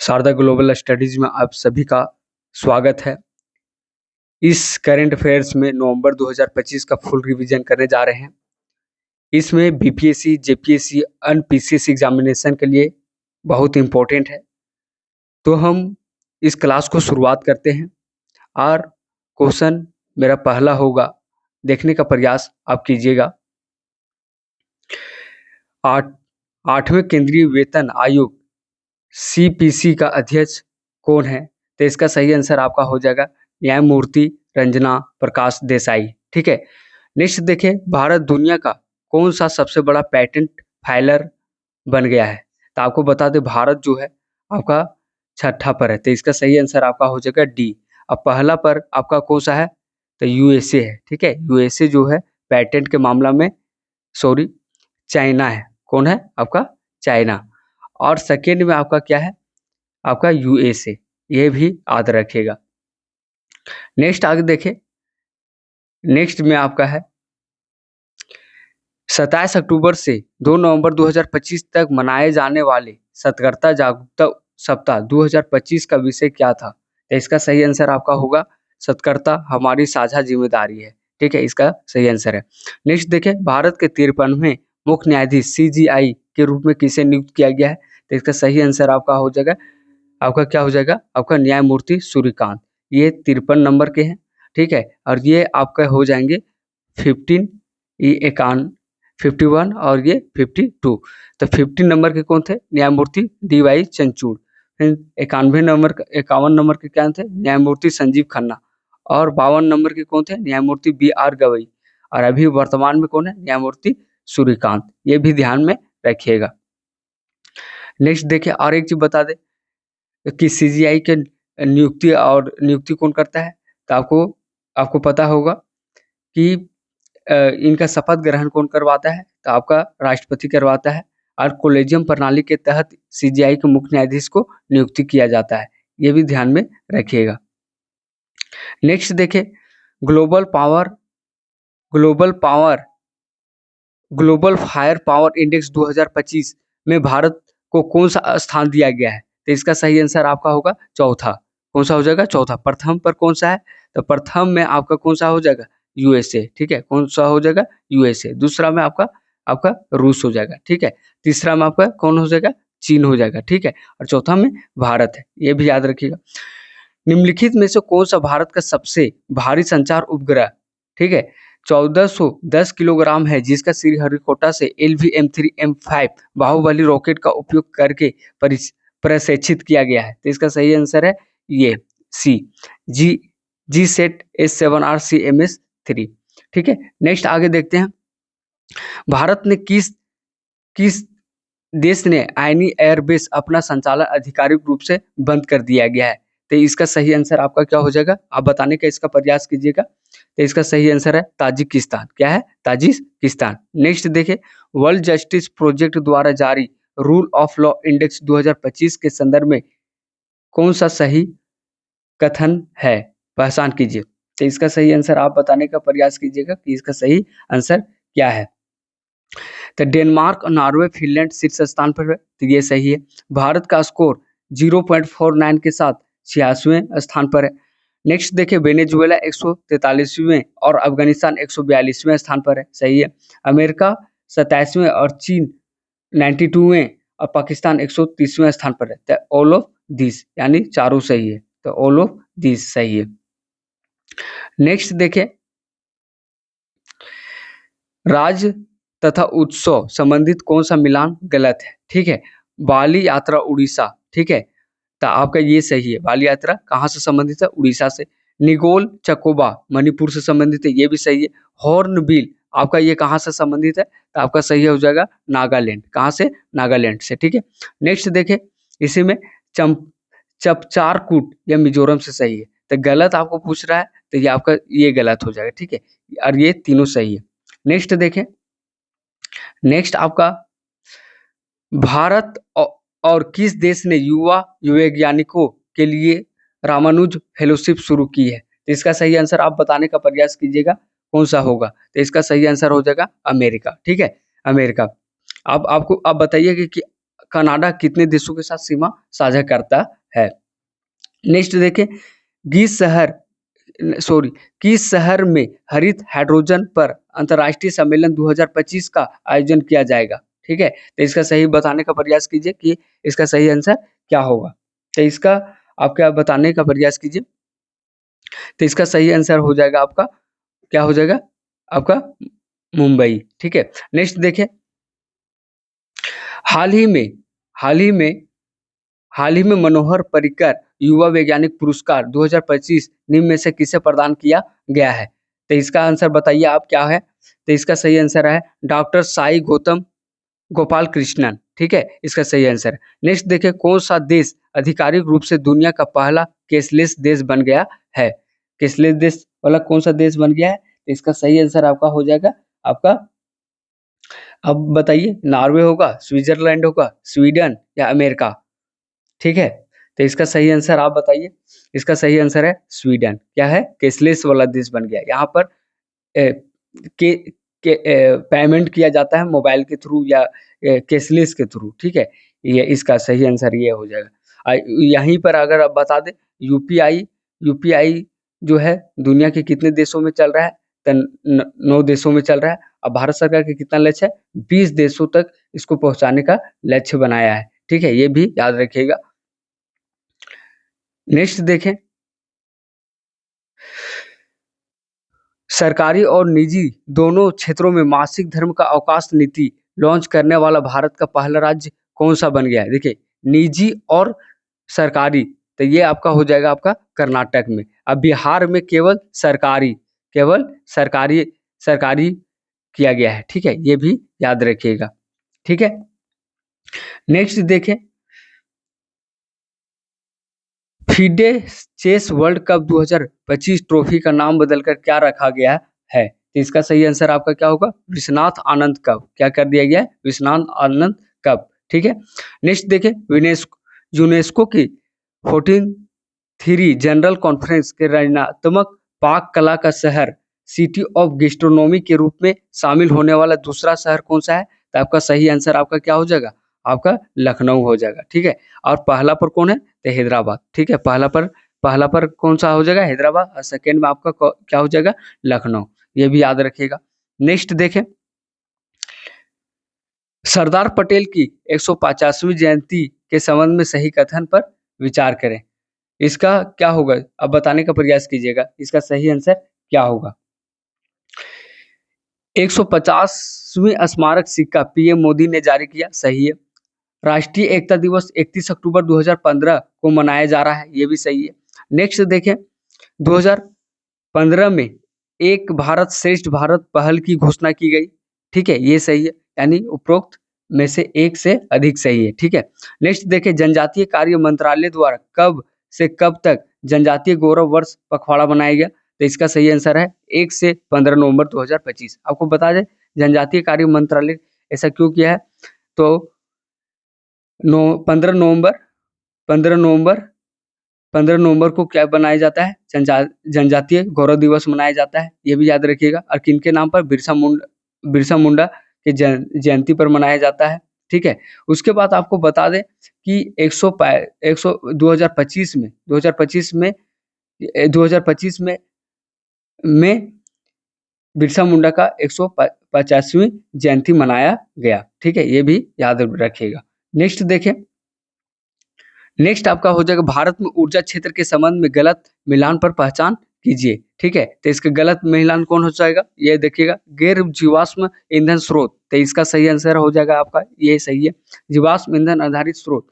Sharda global studies में आप सभी का स्वागत है। इस करंट अफेयर्स में नवंबर 2025 का फुल रिवीजन करने जा रहे हैं। इसमें बीपीएससी, जेपीएससी और पीसीएससी एग्जामिनेशन के लिए बहुत इम्पोर्टेंट है। तो हम इस क्लास को शुरुआत करते हैं और क्वेश्चन मेरा पहला होगा, देखने का प्रयास आप कीजिएगा। 8वें केंद्रीय वेतन आयोग सीपीसी का अध्यक्ष कौन है? तो इसका सही आंसर आपका हो जाएगा न्यायमूर्ति रंजना प्रकाश देसाई। ठीक है। नेक्स्ट देखिए, भारत दुनिया का कौन सा सबसे बड़ा पेटेंट फाइलर बन गया है? तो आपको बता दें, भारत जो है आपका 6ठा पर है, तो इसका सही आंसर आपका हो जाएगा डी। अब पहला पर आपका कौन सा है? तो यूएसए है। ठीक है, यूएसए जो है पेटेंट के मामला में, सॉरी, चाइना है। कौन है आपका? चाइना। और सेकेंड में आपका क्या है? आपका यूएसए। ये भी याद रखिएगा। नेक्स्ट आगे देखें, नेक्स्ट में आपका है 27 अक्टूबर से 2 नवंबर 2025 तक मनाए जाने वाले सतर्कता जागरूकता सप्ताह 2025 का विषय क्या था? तो इसका सही आंसर आपका होगा सतर्कता हमारी साझा जिम्मेदारी है। ठीक है, इसका सही आंसर है। नेक्स्ट देखें, भारत के 53वें मुख्य न्यायाधीश सीजीआई के रूप में किसे नियुक्त किया गया है? तो इसका सही आंसर आपका हो जाएगा, आपका क्या हो जाएगा? आपका न्यायमूर्ति सूर्यकांत। ये 53 नंबर के हैं। ठीक है, और ये आपका हो जाएंगे 51 और ये 52। तो 50 नंबर के कौन थे? न्यायमूर्ति डीवाई चंद्रचूड़। 51 नंबर के क्या थे? न्यायमूर्ति संजीव खन्ना। और 52 नंबर के कौन थे? न्यायमूर्ति BR गवई। और अभी वर्तमान में कौन है? न्यायमूर्ति सूर्यकांत। ये भी ध्यान में रखिएगा। नेक्स्ट देखिए, और एक चीज बता दे कि सीजीआई के नियुक्ति कौन करता है? तो आपको पता होगा कि इनका शपथ ग्रहण कौन करवाता है? तो आपका राष्ट्रपति करवाता है। और कोलेजियम प्रणाली के तहत सीजीआई के मुख्य न्यायाधीश को नियुक्ति किया जाता है। ये भी ध्यान में रखिएगा। नेक्स्ट देखिए, ग्लोबल फायर पावर इंडेक्स 2025 में भारत को कौन सा स्थान दिया गया है? तो इसका सही आंसर आपका होगा चौथा। कौन सा हो जाएगा? चौथा। प्रथम पर कौन सा है? तो प्रथम में आपका कौन सा हो जाएगा? यूएसए। ठीक है, कौन सा हो जाएगा? यूएसए। दूसरा में आपका रूस हो जाएगा। ठीक है, तीसरा में आपका कौन हो जाएगा? चीन हो जाएगा। ठीक है, और चौथा में भारत है। ये भी याद रखिएगा। निम्नलिखित में से कौन सा भारत का सबसे भारी संचार उपग्रह, ठीक है, 1410 किलोग्राम है, जिसका श्रीहरिकोटा से LV-M3M5 बाहुबली रॉकेट का उपयोग करके प्रक्षेपित किया गया है? तो इसका सही आंसर है ये सी, G-SAT S7R CMS-3। ठीक है, नेक्स्ट आगे देखते हैं। भारत ने किस देश ने आयनी एयरबेस अपना संचालन आधिकारिक रूप से बंद कर दिया गया है? तो इसका सही आंसर आपका क्या हो जाएगा? आप बताने का इसका प्रयास कीजिएगा। तो इसका सही आंसर है ताजिकिस्तान। क्या है? ताजिकिस्तान। नेक्स्ट देखिए, वर्ल्ड जस्टिस प्रोजेक्ट द्वारा जारी रूल ऑफ लॉ इंडेक्स 2025 के संदर्भ में कौन सा सही कथन है? पहचान कीजिए। तो इसका सही आंसर आप बताने का प्रयास कीजिएगा कि इसका सही आंसर क्या है। तो डेनमार्क और नॉर्वे, फिनलैंड शीर्ष स्थान पर है, तो ये सही है। भारत का स्कोर 0.49 के साथ 86वें स्थान पर है। नेक्स्ट देखिए, वेनेजुएला 143वें और अफगानिस्तान 142वें स्थान पर है। सही है। अमेरिका 27वें और चीन 92वें और पाकिस्तान 130वें स्थान पर है। तो ऑल ऑफ दिस यानी चारों सही है। तो ऑल ऑफ दिस सही है। नेक्स्ट देखिए, राज्य तथा उत्सव संबंधित कौन सा मिलान गलत है? ठीक है, बाली यात्रा उड़ीसा। ठीक है, तो आपका ये सही है। बाली यात्रा कहाँ से संबंधित है? उड़ीसा से। निगोल चकोबा मणिपुर से संबंधित है, ये भी सही है। हॉर्नबिल आपका ये कहाँ से संबंधित है? तो आपका सही हो जाएगा नागालैंड। कहाँ से? नागालैंड से। ठीक है, नेक्स्ट देखें, इसी में चपचारकूट या मिजोरम से सही है। तो गलत आपको पूछ रहा है, तो ये आपका ये गलत हो जाएगा। ठीक है, और ये तीनों सही है। नेक्स्ट देखें, नेक्स्ट आपका भारत और किस देश ने युवा वैज्ञानिकों के लिए रामानुज फेलोशिप शुरू की है? तो इसका सही आंसर आप बताने का प्रयास कीजिएगा, कौन सा होगा? तो इसका सही आंसर हो जाएगा अमेरिका। ठीक है, अमेरिका। अब आप बताइए कि कनाडा कितने देशों के साथ सीमा साझा करता है? नेक्स्ट देखें, किस शहर किस शहर में हरित हाइड्रोजन पर अंतर्राष्ट्रीय सम्मेलन 2025 का आयोजन किया जाएगा? ठीक है, तो इसका सही बताने का प्रयास कीजिए कि इसका सही आंसर क्या होगा। तो इसका आप क्या बताने का प्रयास कीजिए। तो इसका सही आंसर हो जाएगा आपका, क्या हो जाएगा आपका, मुंबई। ठीक है, नेक्स्ट देखें, हाल ही में हाल ही में हाल ही में मनोहर पर्रिकर युवा वैज्ञानिक पुरस्कार 2025 निम्न में से किसे प्रदान किया गया है? तो इसका आंसर बताइए आप क्या है। तो इसका सही आंसर है डॉक्टर साई गौतम गोपाल कृष्णन। ठीक है, इसका सही आंसर। नेक्स्ट देखिए, कौन सा देश आधिकारिक रूप से दुनिया का पहला कैशलेस देश बन गया है? कैशलेस देश वाला कौन सा देश बन गया है? तो इसका सही आंसर आपका हो जाएगा आपका, अब बताइए, नॉर्वे होगा, स्विट्जरलैंड होगा, स्वीडन या अमेरिका? ठीक है, तो इसका सही आंसर आप बताइए। इसका सही आंसर है स्वीडन। क्या है? कैशलेस वाला देश बन गया। यहाँ पर के पेमेंट किया जाता है मोबाइल के थ्रू या कैशलेस के थ्रू। ठीक है, ये इसका सही आंसर ये हो जाएगा। यहीं पर अगर आप बता दें, यूपीआई जो है दुनिया के कितने देशों में चल रहा है? तो 9 देशों में चल रहा है। अब भारत सरकार का कितना लक्ष्य है? 20 देशों तक इसको पहुंचाने का लक्ष्य बनाया है। ठीक है, ये भी याद रखिएगा। नेक्स्ट देखें, सरकारी और निजी दोनों क्षेत्रों में मासिक धर्म का अवकाश नीति लॉन्च करने वाला भारत का पहला राज्य कौन सा बन गया है? देखिए, निजी और सरकारी, तो ये आपका हो जाएगा आपका कर्नाटक में। अब बिहार में केवल सरकारी सरकारी किया गया है। ठीक है, ये भी याद रखिएगा। ठीक है, नेक्स्ट देखें, FIDE chess world cup 2025 trophy का नाम बदलकर क्या रखा गया है? तो इसका सही आंसर आपका क्या होगा? विश्वनाथ आनंद कप। क्या कर दिया गया है? विश्वनाथ आनंद कप। ठीक है, नेक्स्ट देखें, यूनेस्को की 14th जनरल कॉन्फ्रेंस के रचनात्मक पाक कला का शहर, सिटी ऑफ गैस्ट्रोनॉमी के रूप में शामिल होने वाला दूसरा शहर कौन सा है? तो आपका सही आंसर आपका क्या हो जाएगा? आपका लखनऊ हो जाएगा। ठीक है, और पहला पर कौन है? तो हैदराबाद। ठीक है, पहला पर कौन सा हो जाएगा? हैदराबाद। और सेकेंड में आपका क्या हो जाएगा? लखनऊ। ये भी याद रखिएगा। नेक्स्ट देखें, सरदार पटेल की 150वीं जयंती के संबंध में सही कथन पर विचार करें। इसका क्या होगा? अब बताने का प्रयास कीजिएगा, इसका सही आंसर क्या होगा। 150वीं स्मारक सिक्का पीएम मोदी ने जारी किया, सही है। राष्ट्रीय एकता दिवस 31 अक्टूबर 2015 को मनाया जा रहा है, ये भी सही है। नेक्स्ट देखें, 2015 में एक भारत श्रेष्ठ भारत पहल की घोषणा की गई। ठीक है, ये सही है, यानी उपरोक्त में से एक से अधिक सही है। ठीक है, नेक्स्ट देखें, जनजातीय कार्य मंत्रालय द्वारा कब से कब तक जनजातीय गौरव वर्ष पखवाड़ा मनाया गया? तो इसका सही आंसर है 1 से 15 नवंबर 2025। आपको बता दें, जनजातीय कार्य मंत्रालय ऐसा क्यों किया है? तो 15 नवंबर 15 नवंबर को क्या बनाया जाता है? जनजातीय गौरव दिवस मनाया जाता है, ये भी याद रखिएगा। और किनके नाम पर? बिरसा मुंडा के जयंती पर मनाया जाता है। ठीक है, उसके बाद आपको बता दें कि 2025 में बिरसा मुंडा का 150वीं जयंती मनाया गया। ठीक है, ये भी याद रखिएगा। नेक्स्ट देखें, नेक्स्ट आपका हो जाएगा, भारत में ऊर्जा क्षेत्र के संबंध में गलत मिलान पर पहचान कीजिए। ठीक है, तो इसका गलत मिलान कौन हो जाएगा? ये देखिएगा, गैर जीवाश्म ईंधन स्रोत। तो इसका सही आंसर हो जाएगा आपका, ये सही है। जीवाश्म ईंधन आधारित स्रोत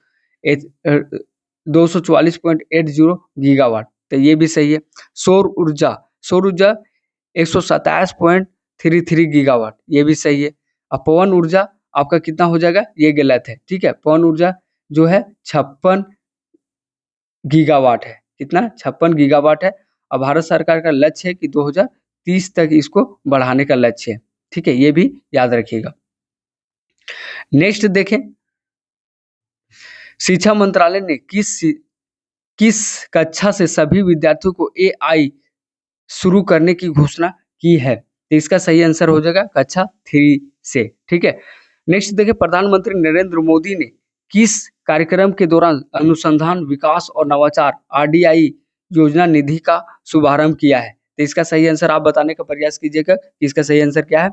244.80 गीगावाट, तो ये भी सही है। सौर ऊर्जा 127.33 गीगावाट, ये भी सही है। और पवन ऊर्जा आपका कितना हो जाएगा? ये गलत है। ठीक है, पवन ऊर्जा जो है 56 गीगावाट है। कितना? 56 गीगावाट है। और भारत सरकार का लक्ष्य है कि 2030 तक इसको बढ़ाने का लक्ष्य है। ठीक है, ये भी याद रखिएगा। नेक्स्ट देखें, शिक्षा मंत्रालय ने किस कक्षा से सभी विद्यार्थियों को AI शुरू करने की घोषणा की है? तो इसका सही आंसर हो जाएगा कक्षा 3 से। ठीक है, नेक्स्ट देखिए, प्रधानमंत्री नरेंद्र मोदी ने किस कार्यक्रम के दौरान अनुसंधान विकास और नवाचार RDI योजना निधि का शुभारंभ किया है? तो इसका सही आंसर आप बताने का प्रयास कीजिएगा। इसका सही आंसर क्या है?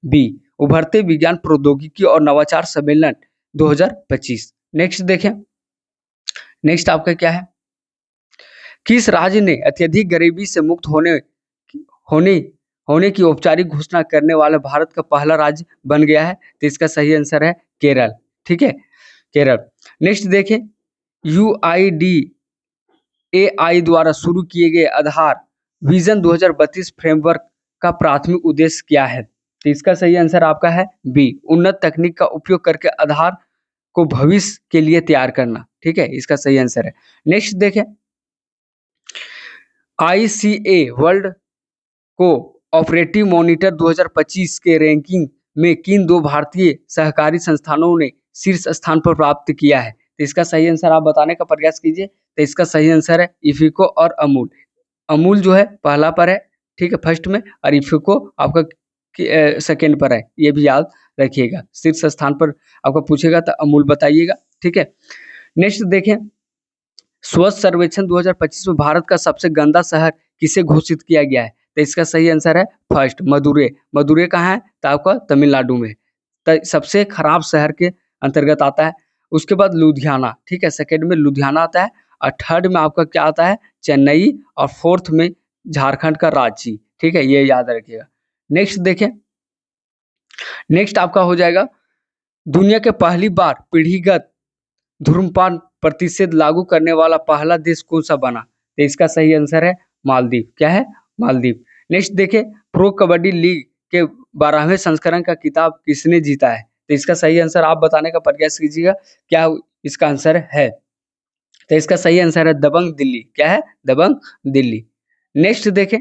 बी, उभरते विज्ञान प्रौद्योगिकी और नवाचार सम्मेलन 2025। नेक्स्ट देखें, नेक्स्ट आपका क्या है? किस राज्य ने अत्यधिक गरीबी से मुक्त होने होने की औपचारिक घोषणा करने वाला भारत का पहला राज्य बन गया है? तो इसका सही आंसर है केरल। ठीक है, केरल। नेक्स्ट देखें, UIDAI द्वारा शुरू किए गए आधार विजन 2032 फ्रेमवर्क का प्राथमिक उद्देश्य क्या है? तो इसका सही आंसर आपका है बी, उन्नत तकनीक का उपयोग करके आधार को भविष्य के लिए तैयार करना। ठीक है, इसका सही आंसर है। नेक्स्ट देखें, ICA world co operative monitor 2025 के रैंकिंग में किन दो भारतीय सहकारी संस्थानों ने शीर्ष स्थान पर प्राप्त किया है? तो इसका सही आंसर आप बताने का प्रयास कीजिए। तो इसका सही आंसर है इफिको और अमूल। अमूल जो है पहला पर है, ठीक है, फर्स्ट में, और इफिको आपका सेकंड पर है। ये भी याद रखिएगा, शीर्ष स्थान पर आपको पूछेगा तो अमूल बताइएगा। ठीक है, नेक्स्ट देखें, स्वच्छ सर्वेक्षण 2025 में भारत का सबसे गंदा शहर किसे घोषित किया गया है? तो इसका सही आंसर है फर्स्ट, मदुरै। मदुरै कहाँ है? तो आपका तमिलनाडु में। तो सबसे खराब शहर के अंतर्गत आता है। उसके बाद लुधियाना, ठीक है, सेकंड में लुधियाना आता है, और थर्ड में आपका क्या आता है? चेन्नई, और फोर्थ में झारखंड का रांची। ठीक है, ये याद रखिएगा। नेक्स्ट देखें, नेक्स्ट आपका हो जाएगा, दुनिया के पहली बार पीढ़ीगत धूम्रपान प्रतिषेध लागू करने वाला पहला देश कौन सा बना? तो इसका सही आंसर है मालदीव। क्या है? मालदीव। नेक्स्ट देखें, प्रो कबड्डी लीग के 12वें संस्करण का खिताब किसने जीता है? तो इसका सही आंसर आप बताने का प्रयास कीजिएगा, क्या इसका आंसर है? तो इसका सही आंसर है दबंग दिल्ली। क्या है? दबंग दिल्ली। नेक्स्ट देखें,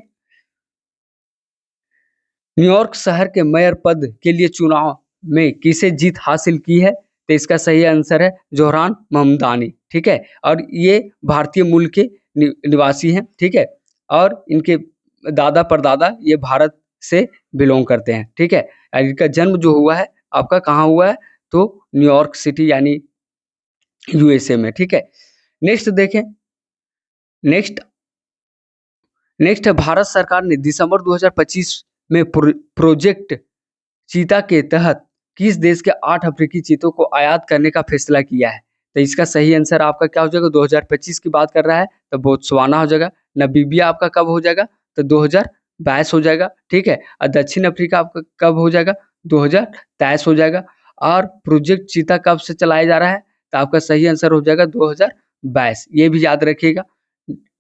न्यूयॉर्क शहर के मेयर पद के लिए चुनाव में किसे जीत हासिल की है? तो इसका सही आंसर है जोहरान महमदानी। ठीक है, और ये भारतीय मूल के निवासी हैं। ठीक है, और इनके दादा परदादा ये भारत से बिलोंग करते हैं। ठीक है, और इनका जन्म जो हुआ है आपका कहाँ हुआ है? तो न्यूयॉर्क सिटी यानी USA में। ठीक है, नेक्स्ट देखें, नेक्स्ट भारत सरकार ने दिसंबर 2025 में प्रोजेक्ट चीता के तहत किस देश के 8 अफ्रीकी चीतों को आयात करने का फैसला किया है? तो इसका सही आंसर आपका क्या हो जाएगा? 2025 की बात कर रहा है तो बोत्सवाना हो जाएगा। नामीबिया आपका कब हो जाएगा? तो 2022 हो जाएगा। ठीक है, और दक्षिण अफ्रीका आपका कब हो जाएगा? 2023 हो जाएगा। और प्रोजेक्ट चीता कब से चलाया जा रहा है? तो आपका सही आंसर हो जाएगा 2022। ये भी याद रखिएगा।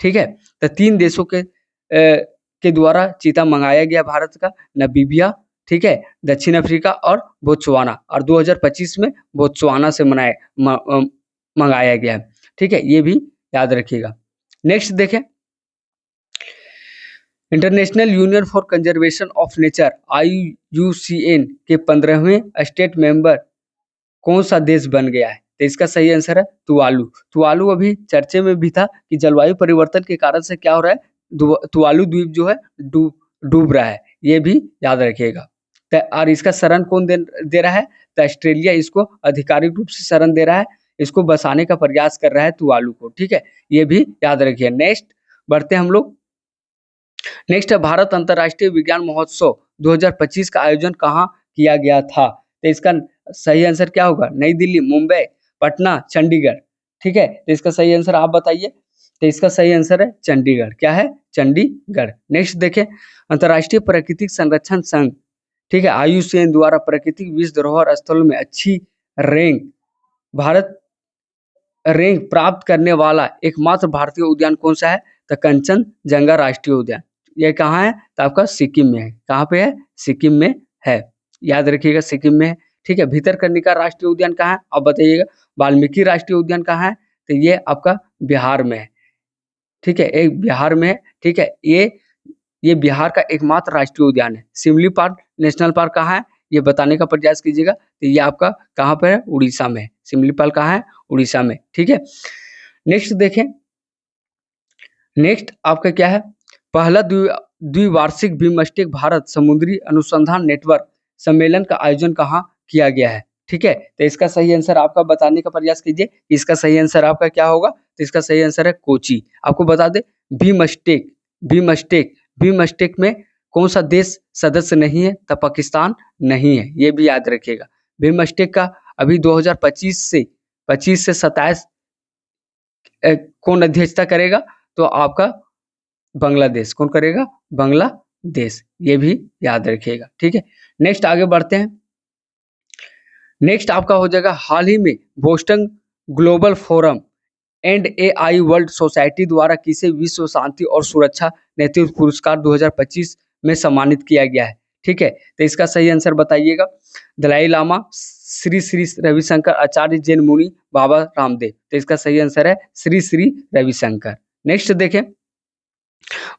ठीक है, तो 3 देशों के द्वारा चीता मंगाया गया भारत का, नामीबिया, ठीक है, दक्षिण अफ्रीका और बोत्सवाना, और 2025 में बोत्सवाना से मंगाया गया है। ठीक है, ये भी याद रखिएगा। नेक्स्ट देखें, international union for conservation of nature IUCN के 15वें स्टेट मेंबर कौन सा देश बन गया है? तो इसका सही आंसर है तुवालू। तुवालू अभी चर्चे में भी था कि जलवायु परिवर्तन के कारण से क्या हो रहा है, तुवालू द्वीप जो है डूब रहा है। ये भी याद रखिएगा। और इसका शरण कौन दे रहा है? तो ऑस्ट्रेलिया इसको आधिकारिक रूप से शरण दे रहा है, इसको बसाने का प्रयास कर रहा है तुवालू को। ठीक है, ये भी याद रखिए। नेक्स्ट बढ़ते हैं हम लोग। नेक्स्ट है, भारत अंतर्राष्ट्रीय विज्ञान महोत्सव 2025 का आयोजन कहाँ किया गया था? तो इसका सही आंसर क्या होगा? नई दिल्ली, मुंबई, पटना, चंडीगढ़। ठीक है, तो इसका सही आंसर आप बताइए। तो इसका सही आंसर है चंडीगढ़। क्या है? चंडीगढ़। नेक्स्ट देखें, अंतर्राष्ट्रीय प्राकृतिक संरक्षण संघ, ठीक है, IUCN द्वारा प्राकृतिक विश्व धरोहर स्थलों में अच्छी रैंक प्राप्त करने वाला एकमात्र भारतीय उद्यान कौन सा है? तो कंचनजंगा राष्ट्रीय उद्यान। ये कहाँ है? तो आपका सिक्किम में है। कहाँ पे है? सिक्किम में है, याद रखिएगा, सिक्किम में है। ठीक है, भितरकनिका राष्ट्रीय उद्यान कहाँ है? आप बताइएगा। वाल्मीकि राष्ट्रीय उद्यान कहाँ है? तो ये आपका बिहार में है। ठीक है, एक बिहार में है। ठीक है, ये बिहार का एकमात्र राष्ट्रीय उद्यान है। शिमली पार्क नेशनल पार्क कहाँ है? ये बताने का प्रयास कीजिएगा। तो ये आपका कहाँ पर है? उड़ीसा में है। शिमली पार्क कहाँ है? उड़ीसा में। ठीक है, नेक्स्ट देखें, नेक्स्ट आपका क्या है? पहला द्विवार्षिक बिमस्टेक भारत समुद्री अनुसंधान नेटवर्क सम्मेलन का आयोजन कहाँ किया गया है? ठीक है, तो इसका सही आंसर आपका बताने का प्रयास कीजिए। इसका सही आंसर आपका क्या होगा? तो इसका सही आंसर है कोची। आपको बता दें बिमस्टेक बिमस्टेक बिमस्टेक में कौन सा देश सदस्य नहीं है? तो पाकिस्तान नहीं है, ये भी याद रखिएगा। बिमस्टेक का अभी 2025 से 27 कौन अध्यक्षता करेगा? तो आपका बांग्लादेश। कौन करेगा? बांग्लादेश। ये भी याद रखिएगा, ठीक है। नेक्स्ट आगे बढ़ते हैं। नेक्स्ट आपका हो जाएगा हाल ही में Boston global forum and AI world society द्वारा किसे विश्व शांति और सुरक्षा नेतृत्व पुरस्कार 2025 में सम्मानित किया गया है? ठीक है, तो इसका सही आंसर बताइएगा। दलाई लामा, श्री श्री रविशंकर आचार्य, जैन मुनि, बाबा रामदेव। तो इसका सही आंसर है श्री श्री रविशंकर। नेक्स्ट देखें,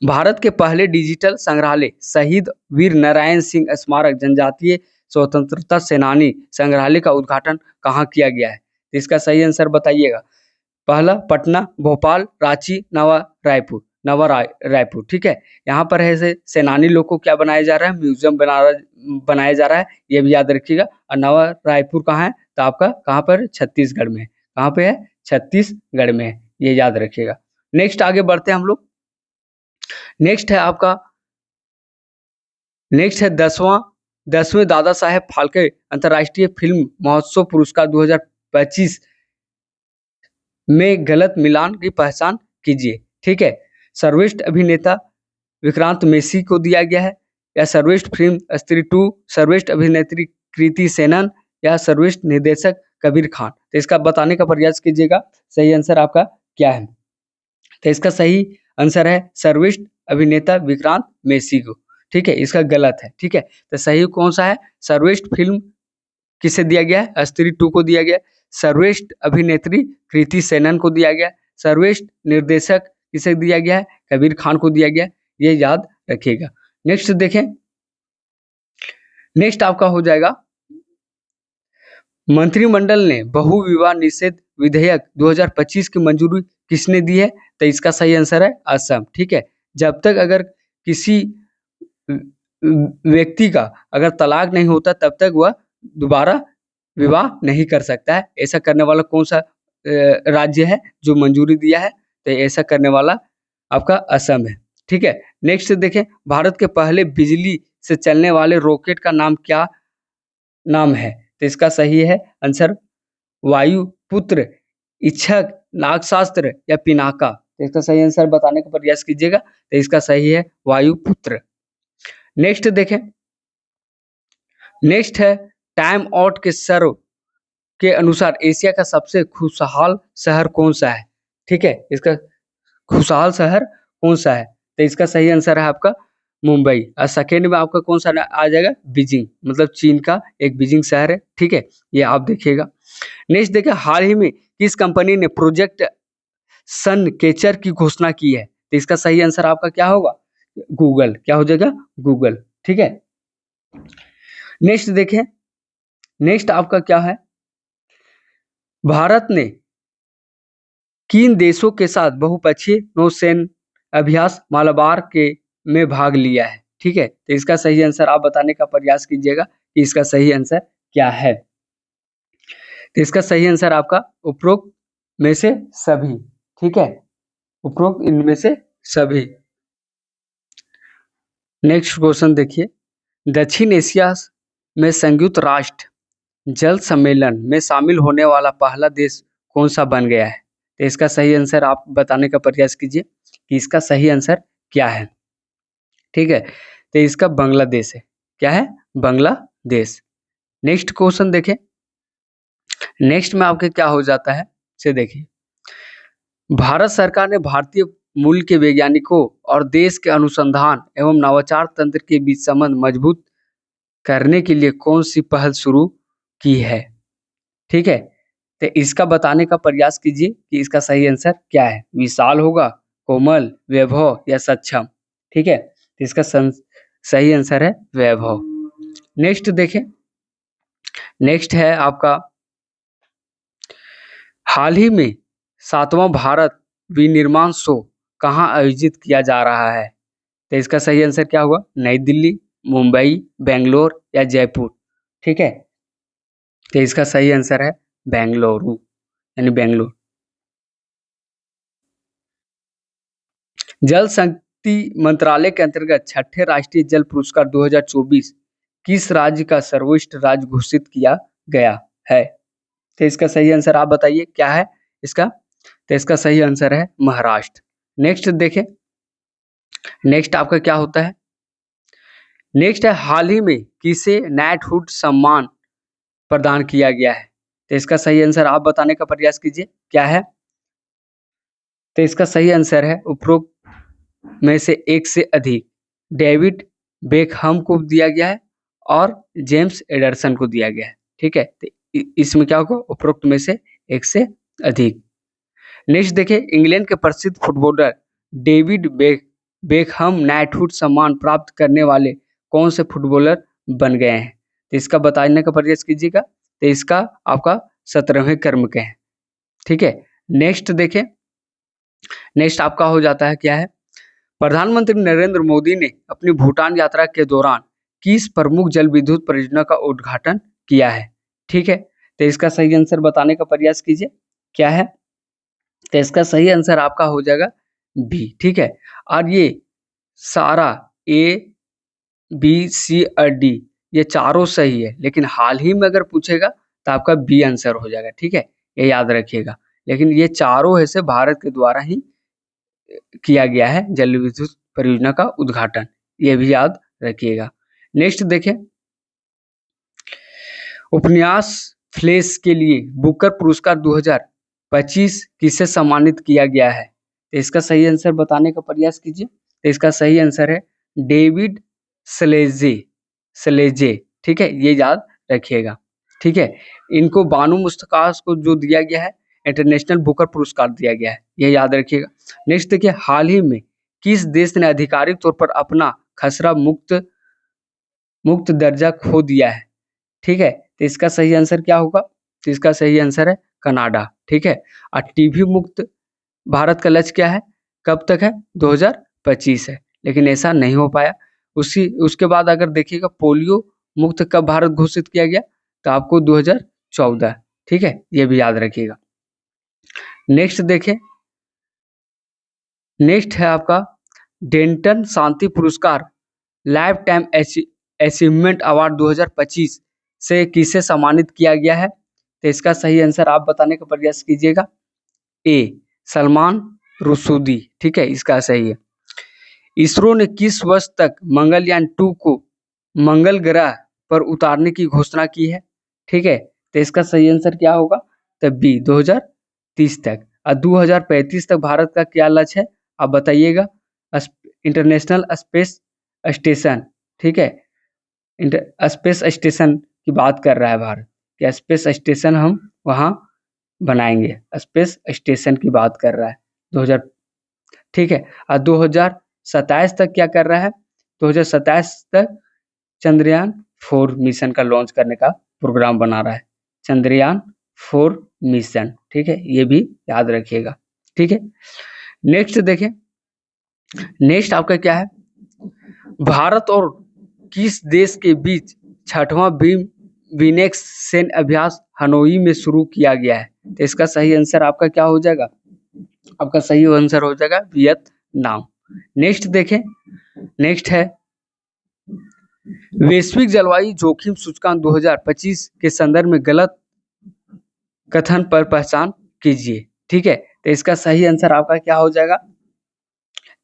भारत के पहले डिजिटल संग्रहालय शहीद वीर नारायण सिंह स्मारक जनजातीय स्वतंत्रता सेनानी संग्रहालय का उद्घाटन कहाँ किया गया है? तो इसका सही आंसर बताइएगा। पहला पटना, भोपाल, रांची, नवा रायपुर। ठीक है, यहाँ पर है सेनानी लोग को क्या बनाया जा रहा है? म्यूजियम बनाया जा रहा है, ये भी याद रखिएगा। और नवा रायपुर कहाँ है? तो आपका कहाँ पर? छत्तीसगढ़ में। कहाँ पे है? छत्तीसगढ़ में है, ये याद रखिएगा। नेक्स्ट आगे बढ़ते हैं हम लोग। नेक्स्ट है 10वें दादा साहेब फाल्के अंतर्राष्ट्रीय फिल्म महोत्सव पुरस्कार 2025 में गलत मिलान की पहचान कीजिए। ठीक है, सर्वश्रेष्ठ अभिनेता विक्रांत मेसी को दिया गया है, या सर्वश्रेष्ठ फिल्म स्त्री 2, सर्वश्रेष्ठ अभिनेत्री कृति सेनन, या सर्वश्रेष्ठ निर्देशक कबीर खान। तो इसका बताने का प्रयास कीजिएगा, सही आंसर आपका क्या है? तो इसका सही आंसर है सर्वश्रेष्ठ अभिनेता विक्रांत मेसी को। ठीक है, इसका गलत है। ठीक है, तो सही कौन सा है? सर्वश्रेष्ठ फिल्म किसे दिया गया है? स्त्री 2 को दिया गया। सर्वश्रेष्ठ अभिनेत्री कृति सेनन को दिया गया। सर्वश्रेष्ठ निर्देशक किसे दिया गया है? कबीर खान को दिया गया। ये याद रखिएगा। नेक्स्ट देखें, नेक्स्ट आपका हो जाएगा मंत्रिमंडल ने बहुविवाह निषेध विधेयक 2025 की मंजूरी किसने दी है? तो इसका सही आंसर है असम। ठीक है, जब तक अगर किसी व्यक्ति का अगर तलाक नहीं होता तब तक वह दोबारा विवाह नहीं कर सकता है। ऐसा करने वाला कौन सा राज्य है जो मंजूरी दिया है? तो ऐसा करने वाला आपका असम है। ठीक है, नेक्स्ट देखें, भारत के पहले बिजली से चलने वाले रॉकेट का नाम क्या नाम है? तो इसका सही है आंसर वायुपुत्र, इच्छक, नागशास्त्र या पिनाका। तो इसका सही आंसर बताने का प्रयास कीजिएगा। तो इसका सही है वायुपुत्र। नेक्स्ट देखें, नेक्स्ट है टाइम आउट के सर्व के अनुसार एशिया का सबसे खुशहाल शहर कौन सा है? ठीक है, इसका खुशहाल शहर कौन सा है? तो इसका सही आंसर है आपका मुंबई। और सेकेंड में आपका कौन सा आ जाएगा? बीजिंग, मतलब चीन का एक बीजिंग शहर है। ठीक है, ये आप देखिएगा। नेक्स्ट देखिए, हाल ही में किस कंपनी ने प्रोजेक्ट सन कैचर की घोषणा की है? तो इसका सही आंसर आपका क्या होगा? गूगल। क्या हो जाएगा? गूगल। ठीक है, नेक्स्ट देखें, नेक्स्ट आपका क्या है? भारत ने किन देशों के साथ बहुपक्षीय नौसैन्य अभ्यास मालाबार के में भाग लिया है? ठीक है, तो इसका सही आंसर आप बताने का प्रयास कीजिएगा कि इसका सही आंसर क्या है। तो इसका सही आंसर आपका उपरोक्त में से सभी। ठीक है, उपरोक्त इनमें से सभी। नेक्स्ट क्वेश्चन देखिए, दक्षिण एशिया में संयुक्त राष्ट्र जल सम्मेलन में शामिल होने वाला पहला देश कौन सा बन गया है? तो इसका सही आंसर आप बताने का प्रयास कीजिए कि इसका सही आंसर क्या है। ठीक है, तो इसका बांग्लादेश है। क्या है? बांग्लादेश। नेक्स्ट क्वेश्चन देखें, नेक्स्ट में आपके क्या हो जाता है से देखिए, भारत सरकार ने भारतीय मूल के वैज्ञानिकों और देश के अनुसंधान एवं नवाचार तंत्र के बीच संबंध मजबूत करने के लिए कौन सी पहल शुरू की है? ठीक है, तो इसका बताने का प्रयास कीजिए कि इसका सही आंसर क्या है। विशाल होगा, कोमल, वैभव या सक्षम। ठीक है, तो इसका सही आंसर है वैभव। नेक्स्ट देखें, नेक्स्ट है आपका हाल ही में 7वां भारत विनिर्माण शो कहाँ आयोजित किया जा रहा है? तो इसका सही आंसर क्या होगा? नई दिल्ली, मुंबई, बेंगलोर या जयपुर। ठीक है, तो इसका सही आंसर है बेंगलुरु, यानी बेंगलुरु। जल शक्ति मंत्रालय के अंतर्गत छठे राष्ट्रीय जल पुरस्कार 2024 किस राज्य का सर्वोच्च राज्य घोषित किया गया है? तो इसका सही आंसर आप बताइए क्या है इसका? तो इसका सही आंसर है महाराष्ट्र। नेक्स्ट देखें, नेक्स्ट आपका क्या होता है? नेक्स्ट है हाल ही में किसे नाइटहुड सम्मान प्रदान किया गया है? तो इसका सही आंसर आप बताने का प्रयास कीजिए क्या है? तो इसका सही आंसर है उपरोक्त में से एक से अधिक। डेविड बेकहम को दिया गया है और जेम्स एडरसन को दिया गया है। ठीक है, तो इसमें क्या होगा? उपरोक्त में से एक से अधिक। नेक्स्ट देखिए, इंग्लैंड के प्रसिद्ध फुटबॉलर डेविड बेकहम नाइटहुड सम्मान प्राप्त करने वाले कौन से फुटबॉलर बन गए हैं? तो इसका बताने का प्रयास कीजिएगा। तो इसका आपका 17वें क्रम के हैं। ठीक है, नेक्स्ट देखिए, नेक्स्ट आपका हो जाता है क्या है? प्रधानमंत्री नरेंद्र मोदी ने अपनी भूटान यात्रा के दौरान किस प्रमुख जल विद्युत परियोजना का उद्घाटन किया है? ठीक है, तो इसका सही आंसर बताने का प्रयास कीजिए क्या है? तो इसका सही आंसर आपका हो जाएगा बी। ठीक है, और ये सारा ए बी सी और डी ये चारों सही है, लेकिन हाल ही में अगर पूछेगा तो आपका बी आंसर हो जाएगा। ठीक है, ये याद रखिएगा। लेकिन ये चारों है से भारत के द्वारा ही किया गया है जल विद्युत परियोजना का उद्घाटन, ये भी याद रखिएगा। नेक्स्ट देखें, उपन्यास फ्लैश के लिए बुकर पुरस्कार 2025 किसे सम्मानित किया गया है? तो इसका सही आंसर बताने का प्रयास कीजिए। तो इसका सही आंसर है डेविड सलेजे। ठीक है, ये याद रखिएगा। ठीक है, इनको बानू मुस्तकास को जो दिया गया है इंटरनेशनल बुकर पुरस्कार दिया गया है, ये याद रखिएगा। नेक्स्ट देखिए, हाल ही में किस देश ने आधिकारिक तौर पर अपना खसरा मुक्त दर्जा खो दिया है? ठीक है, तो इसका सही आंसर क्या होगा? तो इसका सही आंसर है कनाडा। ठीक है, और टीबी मुक्त भारत का लक्ष्य क्या है, कब तक है? 2025 है, लेकिन ऐसा नहीं हो पाया। उसके बाद अगर देखिएगा पोलियो मुक्त कब भारत घोषित किया गया? तो आपको 2014। ठीक है, ये भी याद रखिएगा। नेक्स्ट देखें, नेक्स्ट है आपका डेंटन शांति पुरस्कार लाइफ टाइम अचीवमेंट अवार्ड 2025 से किसे सम्मानित किया गया है? तो इसका सही आंसर आप बताने का प्रयास कीजिएगा। ए सलमान रुशदी। ठीक है, इसका सही है। इसरो ने किस वर्ष तक मंगलयान 2 को मंगल ग्रह पर उतारने की घोषणा की है? ठीक है, तो इसका सही आंसर क्या होगा? तो बी 2030 तक। और 2035 तक भारत का क्या लक्ष्य है आप बताइएगा? International space station. ठीक है, स्पेस स्टेशन की बात कर रहा है भारत कि स्पेस स्टेशन हम वहाँ बनाएंगे, स्पेस स्टेशन की बात कर रहा है 2000। ठीक है, और 2027 तक क्या कर रहा है? 2027 तक चंद्रयान 4 मिशन का लॉन्च करने का प्रोग्राम बना रहा है, चंद्रयान 4 मिशन। ठीक है, ये भी याद रखिएगा। ठीक है, नेक्स्ट देखें, नेक्स्ट आपका क्या है? भारत और किस देश के बीच 6वां विनेक्स सैन्य अभ्यास हनोई में शुरू किया गया है? तो इसका सही आंसर आपका क्या हो जाएगा? आपका सही आंसर हो जाएगा वियतनाम। नेक्स्ट देखें, नेक्स्ट है वैश्विक जलवायु जोखिम सूचकांक 2025 के संदर्भ में गलत कथन पर पहचान कीजिए। ठीक है, तो इसका सही आंसर आपका क्या हो जाएगा?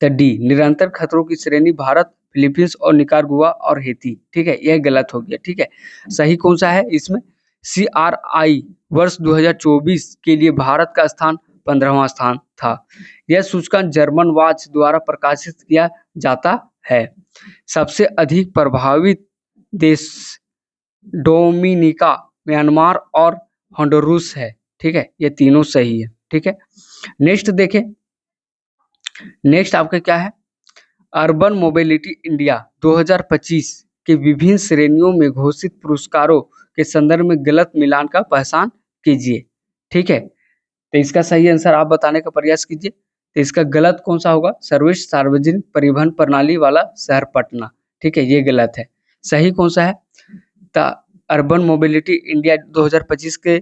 तो डी निरंतर खतरों की श्रेणी भारत, फिलीपींस और निकारागुआ और हैती। ठीक है, यह गलत हो गया। ठीक है, सही कौन सा है इसमें? CRI वर्ष 2024 के लिए भारत का स्थान 15वां स्थान था। यह सूचकांक जर्मन वॉच द्वारा प्रकाशित किया जाता है। सबसे अधिक प्रभावित देश डोमिनिका, म्यांमार और होंडुरास है। ठीक है, ये तीनों सही है। ठीक है, नेक्स्ट देखें, नेक्स्ट आपका क्या है? अर्बन मोबिलिटी इंडिया 2025 के विभिन्न श्रेणियों में घोषित पुरस्कारों के संदर्भ में गलत मिलान का पहचान कीजिए। ठीक है, तो इसका सही आंसर आप बताने का प्रयास कीजिए। तो इसका गलत कौन सा होगा? सर्वोच्च सार्वजनिक परिवहन प्रणाली वाला शहर पटना। ठीक है, ये गलत है। सही कौन सा है? अर्बन मोबिलिटी इंडिया 2025 के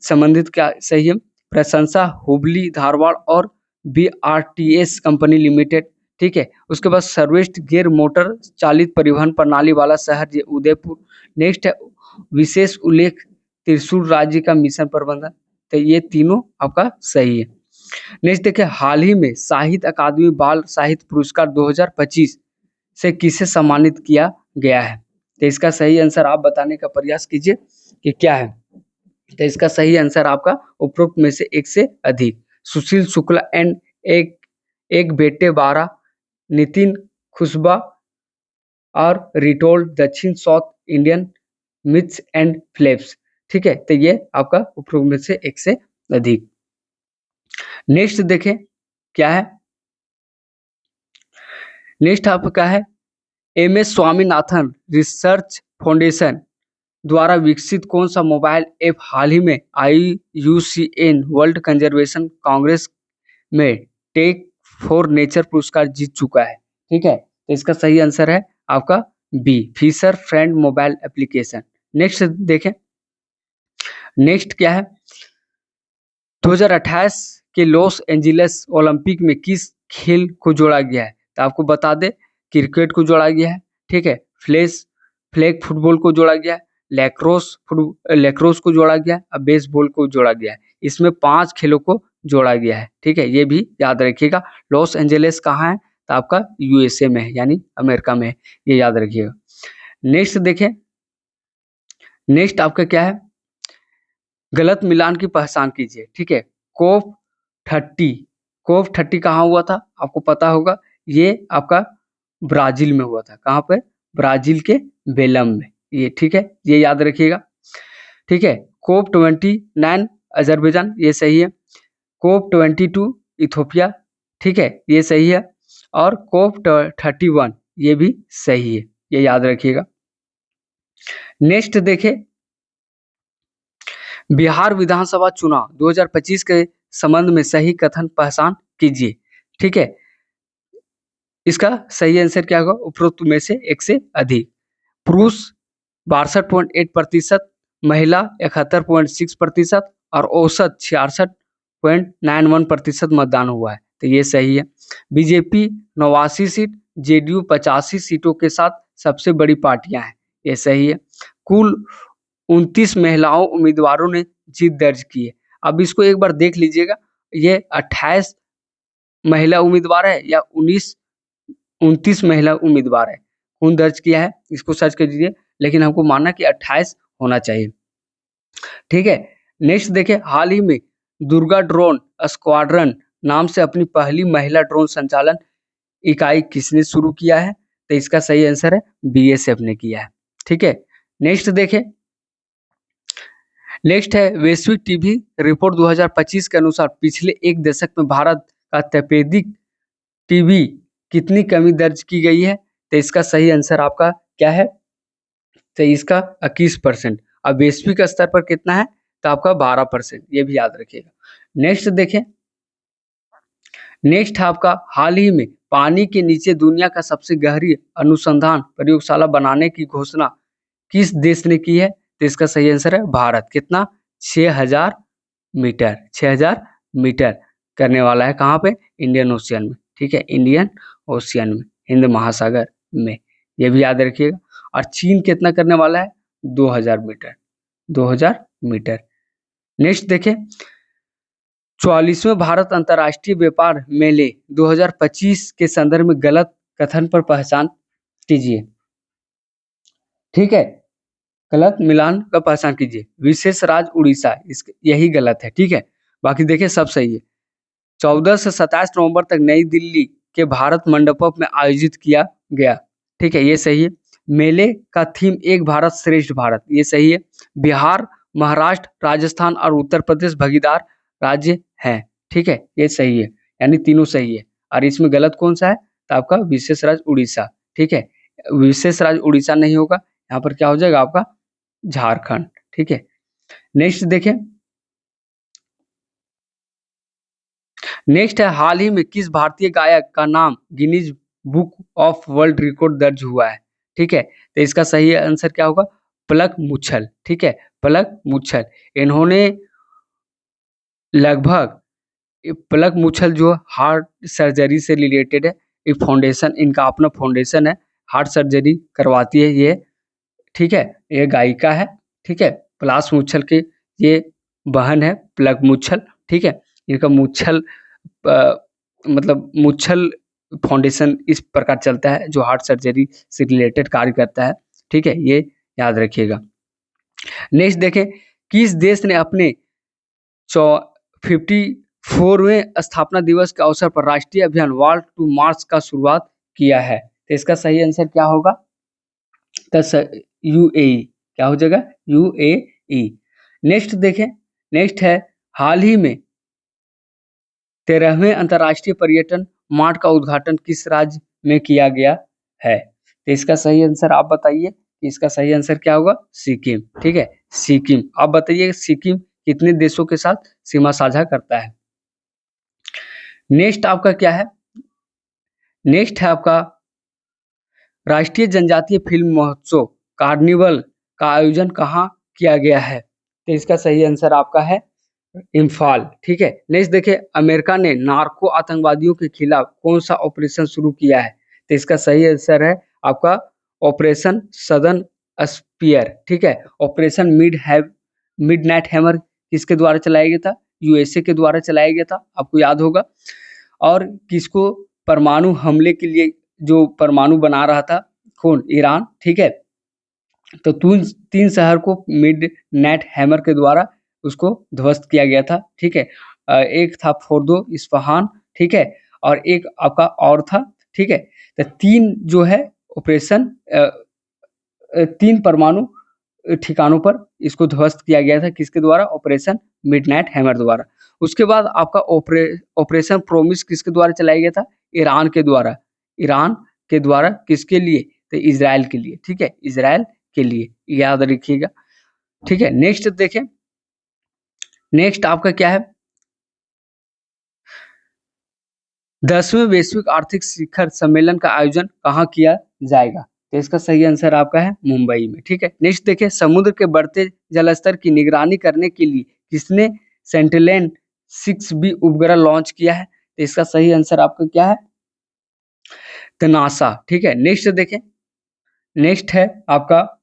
संबंधित क्या सही है? प्रशंसा हुबली धारवाड़ और बीआरटीएस कंपनी लिमिटेड, ठीक है। उसके बाद सर्वश्रेष्ठ गैर मोटर चालित परिवहन प्रणाली वाला शहर ये उदयपुर। नेक्स्ट है विशेष उल्लेख त्रिशूल राज्य का मिशन प्रबंधन, तो ये तीनों आपका सही है। नेक्स्ट देखिए, हाल ही में साहित्य अकादमी बाल साहित्य पुरस्कार 2025 से किसे सम्मानित किया गया है? तो इसका सही आंसर आप बताने का प्रयास कीजिए कि क्या है। तो इसका सही आंसर आपका उपरोक्त में से एक से अधिक। सुशील शुक्ला एंड एक बेटे 12, नितिन खुशबा और रिटोल्ड दक्षिण south Indian myths and Phelps, ठीक है। तो ये आपका उपरोक्त में से एक से अधिक। नेक्स्ट देखें क्या है, नेक्स्ट आपका है एमएस स्वामीनाथन रिसर्च फाउंडेशन द्वारा विकसित कौन सा मोबाइल ऐप हाल ही में IUCN वर्ल्ड कंजर्वेशन कांग्रेस में टेक फॉर नेचर पुरस्कार जीत चुका है, ठीक है। तो इसका सही आंसर है आपका B, Fisher Friend mobile application. Next देखें, नेक्स्ट क्या है, 2028 के लॉस एंजिल्स ओलंपिक में किस खेल को जोड़ा गया है? तो आपको बता दें, क्रिकेट को जोड़ा गया है, ठीक है। फ्लैग फुटबॉल को जोड़ा गया है, लैक्रोस को जोड़ा गया है और बेसबॉल को जोड़ा गया है। इसमें 5 खेलों को जोड़ा गया है, ठीक है। ये भी याद रखिएगा। लॉस एंजलिस कहाँ है? तो आपका USA में है, यानी अमेरिका में है, ये याद रखिएगा। नेक्स्ट देखें, नेक्स्ट आपका क्या है, गलत मिलान की पहचान कीजिए, ठीक है। कोफ 30 कहाँ हुआ था? आपको पता होगा, ये आपका ब्राजील में हुआ था। कहाँ पे? ब्राजील के बेलम में, ये ठीक है, ये याद रखिएगा, ठीक है। कोप 29 अजरबैजान, ये सही है। कोप 22 इथोपिया, ठीक है, ये सही है। और कोप 31 ये भी सही है, ये याद रखिएगा। नेक्स्ट देखें, बिहार विधानसभा चुनाव 2025 के संबंध में सही कथन पहचान कीजिए, ठीक है। इसका सही आंसर क्या होगा? उपरोक्त में से एक से अधिक। पुरुष 62.8%, महिला 71.6% और औसत 66.91% मतदान हुआ है, तो ये सही है। बीजेपी 89 सीट, JDU 85 सीटों के साथ सबसे बड़ी पार्टियां हैं, ये सही है। कुल 29 महिलाओं उम्मीदवारों ने जीत दर्ज की है। अब इसको एक बार देख लीजिएगा, ये 28 महिला उम्मीदवार है या 29 महिला उम्मीदवार है, कौन दर्ज किया है इसको सर्च कर दीजिए, लेकिन हमको मानना कि 28 होना चाहिए, ठीक है। नेक्स्ट देखिए, हाल ही में दुर्गा ड्रोन स्क्वाड्रन नाम से अपनी पहली महिला ड्रोन संचालन इकाई किसने शुरू किया है? तो इसका सही आंसर है BSF ने किया है, ठीक है। नेक्स्ट देखें, नेक्स्ट है वैश्विक टीबी रिपोर्ट 2025 के अनुसार पिछले एक दशक में भारत का तपेदिक टीबी कितनी कमी दर्ज की गई है? तो इसका सही आंसर आपका क्या है? तो इसका 21%। अब वैश्विक स्तर पर कितना है? तो आपका 12%, ये भी याद रखिएगा। नेक्स्ट देखें, नेक्स्ट है आपका हाल ही में पानी के नीचे दुनिया का सबसे गहरी अनुसंधान प्रयोगशाला बनाने की घोषणा किस देश ने की है? तो इसका सही आंसर है भारत। कितना? 6000 मीटर, 6000 मीटर करने वाला है। कहाँ पे? इंडियन ओशियन में, ठीक है, इंडियन ओशियन में, हिंद महासागर में, ये भी याद रखिएगा। और चीन कितना करने वाला है? 2000 मीटर, 2000 मीटर। नेक्स्ट देखें, 44वें भारत अंतर्राष्ट्रीय व्यापार मेले 2025 के संदर्भ में गलत कथन पर पहचान कीजिए, ठीक है। गलत मिलान का पहचान कीजिए। विशेष राज्य उड़ीसा, यही गलत है, ठीक है, बाकी देखिए सब सही है। 14 से 27 नवंबर तक नई दिल्ली के भारत मंडपम में आयोजित किया गया, ठीक है, ये सही है। मेले का थीम एक भारत श्रेष्ठ भारत, ये सही है। बिहार, महाराष्ट्र, राजस्थान और उत्तर प्रदेश भागीदार राज्य हैं, ठीक है, ये सही है, यानी तीनों सही है। और इसमें गलत कौन सा है? तो आपका विशेष राज्य उड़ीसा, ठीक है, विशेष राज्य उड़ीसा नहीं होगा, यहाँ पर क्या हो जाएगा आपका? झारखंड, ठीक है। नेक्स्ट देखें, नेक्स्ट है हाल ही में किस भारतीय गायक का नाम Guinness book of world record दर्ज हुआ है? ठीक है, तो इसका सही आंसर क्या होगा? पलक मुच्छल, ठीक है, पलक मुच्छल। इन्होंने लगभग पलक मुच्छल जो हार्ट सर्जरी से रिलेटेड है, एक फाउंडेशन, इनका अपना फाउंडेशन है, हार्ट सर्जरी करवाती है ये, ठीक है, ये गायिका है, ठीक है, पलाश मुच्छल की ये बहन है पलक मुच्छल, ठीक है, इनका मुच्छल मतलब मुच्छल फाउंडेशन इस प्रकार चलता है जो हार्ट सर्जरी से रिलेटेड कार्य करता है, ठीक है, ये याद रखिएगा। नेक्स्ट देखें, किस देश ने अपने 54वें स्थापना दिवस के अवसर पर राष्ट्रीय अभियान वॉक टू मार्च का शुरुआत किया है? तो इसका सही आंसर क्या होगा? यूएई, क्या हो जाएगा? यूएई। नेक्स्ट देखें, नेक्स्ट है, हाल ही में 13वें अंतर्राष्ट्रीय पर्यटन मार्ट का उद्घाटन किस राज्य में किया गया है? तो इसका सही आंसर आप बताइए, इसका सही आंसर क्या होगा? सिक्किम, ठीक है, सिक्किम। आप बताइए सिक्किम कितने देशों के साथ सीमा साझा करता है? नेक्स्ट आपका क्या है? नेक्स्ट है आपका राष्ट्रीय जनजातीय फिल्म महोत्सव कार्निवल का आयोजन कहाँ किया गया है? तो इसका सही आंसर आपका है इम्फाल, ठीक है। नेक्स्ट देखिए, अमेरिका ने नार्को आतंकवादियों के खिलाफ कौन सा ऑपरेशन शुरू किया है? तो इसका सही आंसर है आपका ऑपरेशन सदर्न स्पीयर, ठीक है। ऑपरेशन मिडनाइट हैमर किसके द्वारा चलाया गया था? यूएसए के द्वारा चलाया गया था, आपको याद होगा। और किसको परमाणु हमले के लिए जो परमाणु बना रहा था, कौन? ईरान, ठीक है। तो तीन शहर को मिडनाइट हैमर के द्वारा उसको ध्वस्त किया गया था, ठीक है। एक था फोर्दो, इस्फहान, ठीक है, और एक आपका और था, ठीक है। तो तीन जो है ऑपरेशन, तीन परमाणु ठिकानों पर इसको ध्वस्त किया गया था, किसके द्वारा? ऑपरेशन मिडनाइट हैमर द्वारा। उसके बाद आपका ऑपरेशन प्रोमिस किसके द्वारा चलाया गया था? ईरान के द्वारा। ईरान के द्वारा किसके लिए? तो इजराइल के लिए, ठीक है, इजराइल के लिए, याद रखिएगा, ठीक है। नेक्स्ट देखें, नेक्स्ट आपका क्या है? 10वें वैश्विक आर्थिक शिखर सम्मेलन का आयोजन कहाँ किया जाएगा? तो इसका सही आंसर आपका है मुंबई में, ठीक है। नेक्स्ट देखिए, समुद्र के बढ़ते जलस्तर की निगरानी करने के लिए किसने सेंटिनेल 6B उपग्रह लॉन्च किया है? तो इसका सही आंसर आपका क्या है? तो नासा, ठीक है। नेक्स्ट देखें, नेक्स्ट है आपका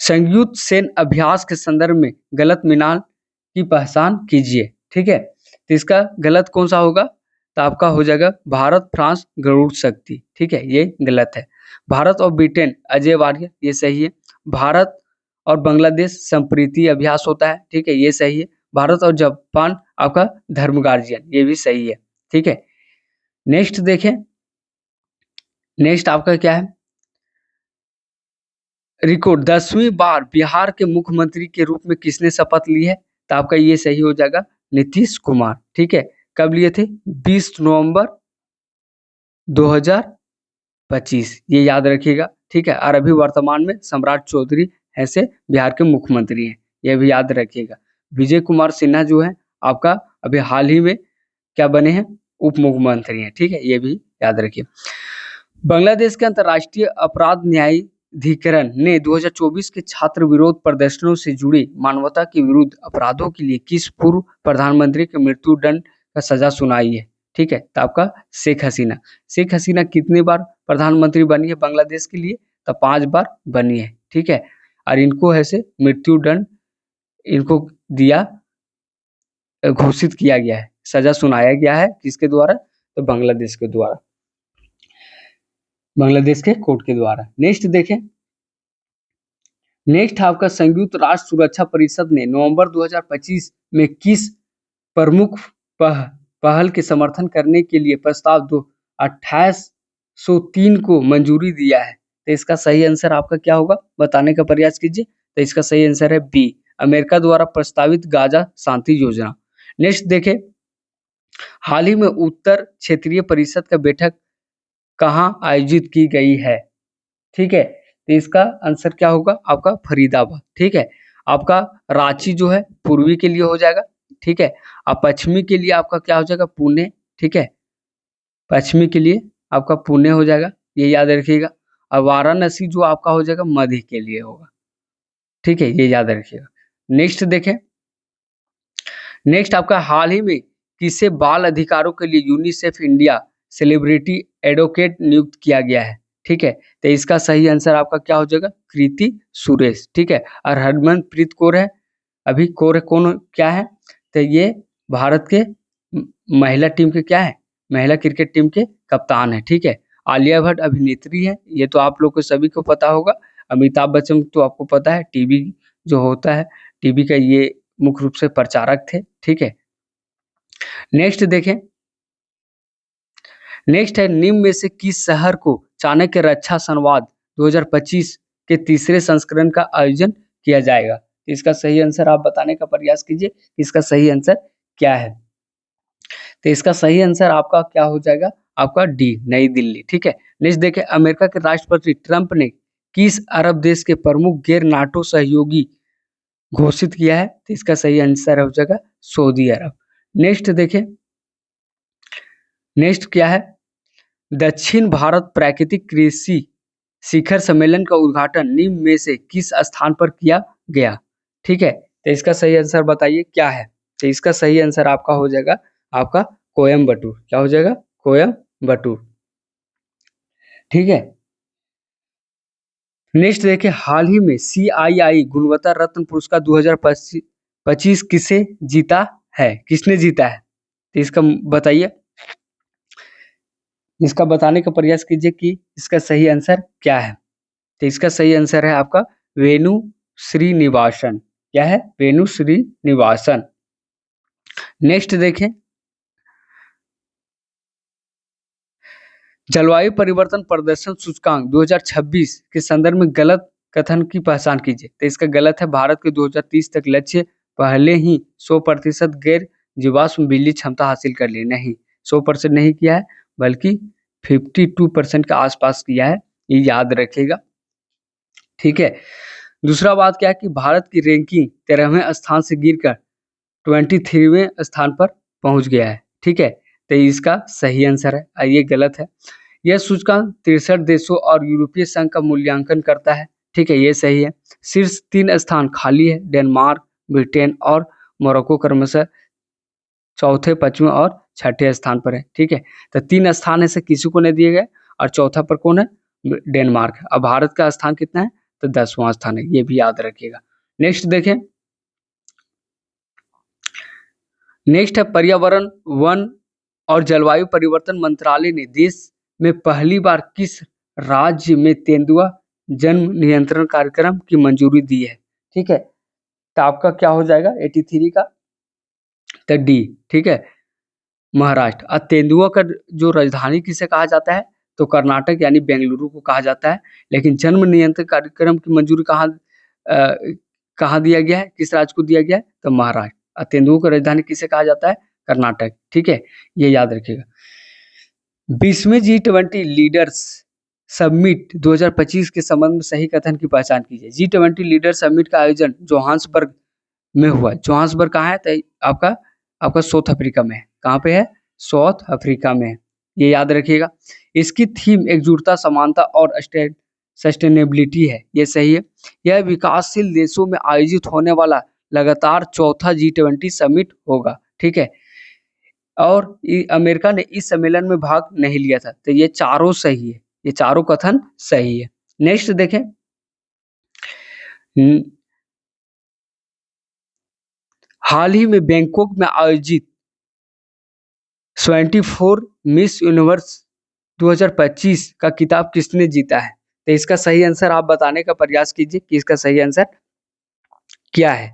संयुक्त सैन्य अभ्यास के संदर्भ में गलत मिसाल की पहचान कीजिए, ठीक है। तो इसका गलत कौन सा होगा? तो आपका हो जाएगा भारत फ्रांस गरुड़ शक्ति, ठीक है, ये गलत है। भारत और ब्रिटेन अजय वार्य, ये सही है। भारत और बांग्लादेश संप्रीति अभ्यास होता है, ठीक है, ये सही है। भारत और जापान आपका धर्म गार्जियन, ये भी सही है, ठीक है। नेक्स्ट देखें, नेक्स्ट आपका क्या है? रिकॉर्ड 10वीं बार बिहार के मुख्यमंत्री के रूप में किसने शपथ ली है? तो आपका ये सही हो जाएगा नीतीश कुमार, ठीक है। कब लिए थे? 20 नवंबर 2025, ये याद रखिएगा, ठीक है। और अभी वर्तमान में सम्राट चौधरी ऐसे बिहार के मुख्यमंत्री हैं, ये भी याद रखिएगा। विजय कुमार सिन्हा जो है आपका अभी हाल ही में क्या बने हैं? उप मुख्यमंत्री हैं, ठीक है, ये भी याद रखिए। बांग्लादेश के अंतर्राष्ट्रीय अपराध न्यायाधिकरण ने 2024 के छात्र विरोध प्रदर्शनों से जुड़े मानवता के विरुद्ध अपराधों के लिए किस पूर्व प्रधानमंत्री के मृत्यु दंड का सजा सुनाई है? ठीक है, तो आपका शेख हसीना। शेख हसीना कितनी बार प्रधानमंत्री बनी है बांग्लादेश के लिए? तो 5 बार बनी है, ठीक है। और इनको ऐसे मृत्यु दंड इनको दिया, घोषित किया गया है, सजा सुनाया गया है किसके द्वारा? तो बांग्लादेश के द्वारा, बांग्लादेश के कोर्ट के द्वारा। नेक्स्ट देखें, नेक्स्ट आपका संयुक्त राष्ट्र सुरक्षा परिषद ने नवंबर 2025 में किस प्रमुख पहल के समर्थन करने के लिए प्रस्ताव 2803 को मंजूरी दिया है? तो इसका सही आंसर आपका क्या होगा? बताने का प्रयास कीजिए। तो इसका सही आंसर है बी, अमेरिका द्वारा प्रस्तावित गाजा शांति योजना। नेक्स्ट देखें, हाल ही में उत्तर क्षेत्रीय परिषद का बैठक कहाँ आयोजित की गई है? ठीक है, तो इसका आंसर क्या होगा? आपका फरीदाबाद, ठीक है। आपका रांची जो है पूर्वी के लिए हो जाएगा, ठीक है। अब पश्चिमी के लिए आपका क्या हो जाएगा? पुणे, ठीक है, पश्चिमी के लिए आपका पुणे हो जाएगा, ये याद रखिएगा। और वाराणसी जो आपका हो जाएगा मध्य के लिए होगा। ठीक है, ये याद रखिएगा। नेक्स्ट देखें, नेक्स्ट आपका हाल ही में किसे बाल अधिकारों के लिए यूनिसेफ इंडिया सेलिब्रिटी एडवोकेट नियुक्त किया गया है? ठीक है, तो इसका सही आंसर आपका क्या हो जाएगा? कृति सुरेश। ठीक है, और हरमनप्रीत कौर है, अभी कौर कौन क्या है? तो ये भारत के महिला टीम के क्या है? महिला क्रिकेट टीम के कप्तान है। ठीक है, आलिया भट्ट अभिनेत्री है, ये तो आप लोग को सभी को पता होगा। अमिताभ बच्चन तो आपको पता है, टीवी जो होता है, टीवी का ये मुख्य रूप से प्रचारक थे। ठीक है, नेक्स्ट देखें, नेक्स्ट है निम्न में से किस शहर को चाणक्य रक्षा संवाद 2025 के तीसरे संस्करण का आयोजन किया जाएगा? तो इसका सही आंसर आप बताने का प्रयास कीजिए, इसका सही आंसर क्या है? तो इसका सही आंसर आपका क्या हो जाएगा? आपका डी, नई दिल्ली। ठीक है, नेक्स्ट देखें, अमेरिका के राष्ट्रपति ट्रंप ने किस अरब देश के प्रमुख गैर नाटो सहयोगी घोषित किया है? तो इसका सही आंसर हो जाएगा सऊदी अरब। नेक्स्ट देखें, नेक्स्ट क्या है? दक्षिण भारत प्राकृतिक कृषि शिखर सम्मेलन का उद्घाटन निम्न में से किस स्थान पर किया गया? ठीक है, तो इसका सही आंसर बताइए क्या है? तो इसका सही आंसर आपका हो जाएगा आपका कोयम्बटूर। क्या हो जाएगा? कोयम्बटूर। ठीक है, नेक्स्ट देखिए, हाल ही में CII गुणवत्ता रत्न पुरस्कार 2025 किसे जीता है? किसने जीता है? तो इसका बताइए, इसका बताने का प्रयास कीजिए कि इसका सही आंसर क्या है। तो इसका सही आंसर है आपका वेणु श्रीनिवासन। क्या है? वेणु श्रीनिवासन। नेक्स्ट देखें, जलवायु परिवर्तन प्रदर्शन सूचकांक 2026 के संदर्भ में गलत कथन की पहचान कीजिए। तो इसका गलत है, भारत के 2030 तक लक्ष्य पहले ही 100% गैर जीवाश्म बिजली क्षमता हासिल कर ली। नहीं, 100% नहीं किया है, बल्कि 52% के आसपास किया है, ये याद रखिएगा। ठीक है, दूसरा बात क्या है कि भारत की रैंकिंग 13वें स्थान से गिरकर 23वें स्थान पर पहुंच गया है। ठीक है, तो इसका सही आंसर है, ये गलत है। यह सूचकांक 63 देशों और यूरोपीय संघ का मूल्यांकन करता है। ठीक है, ये सही है। शीर्ष 3 स्थान खाली है, डेनमार्क, ब्रिटेन और मोरक्को क्रमशः चौथे, पांचवें और छठे स्थान पर है। ठीक है, तो 3 स्थान ऐसे किसी को नहीं दिए गए और चौथा पर कौन है? डेनमार्क। अब भारत का स्थान कितना है? तो 10वां स्थान है, ये भी याद रखिएगा। नेक्स्ट देखें, नेक्स्ट है पर्यावरण, वन और जलवायु परिवर्तन मंत्रालय ने देश में पहली बार किस राज्य में तेंदुआ जन्म नियंत्रण कार्यक्रम की मंजूरी दी है? ठीक है, तो आपका क्या हो जाएगा 83 का? तो डी। ठीक है, महाराष्ट्र। और तेंदुआ का जो राजधानी किसे कहा जाता है? तो कर्नाटक यानी बेंगलुरु को कहा जाता है। लेकिन जन्म नियंत्रण कार्यक्रम की मंजूरी कहाँ दिया गया है? किस राज्य को दिया गया है? तो महाराष्ट्र। और तेंदुआ की राजधानी किसे कहा जाता है? कर्नाटक। ठीक है, ये याद रखिएगा। 20वें G20 लीडर्स समिट 2025 के संबंध में सही कथन की पहचान कीजिए। G20 लीडर समिट का आयोजन जोहान्सबर्ग में हुआ। जोहान्सबर्ग कहाँ है? तो आपका साउथ अफ्रीका में है। कहाँ पे है? साउथ अफ्रीका में है, ये याद रखिएगा। इसकी थीम एकजुटता, समानता और सस्टेनेबिलिटी है, ये सही है। यह विकासशील देशों में आयोजित होने वाला लगातार चौथा G20 समिट होगा। ठीक है, और अमेरिका ने इस सम्मेलन में भाग नहीं लिया था। तो ये चारों सही है, ये चारों कथन सही है। नेक्स्ट देखें, हाल ही में बैंकॉक में आयोजित 24 मिस यूनिवर्स 2025 का खिताब किसने जीता है? तो इसका सही आंसर आप बताने का प्रयास कीजिए कि इसका सही आंसर क्या है।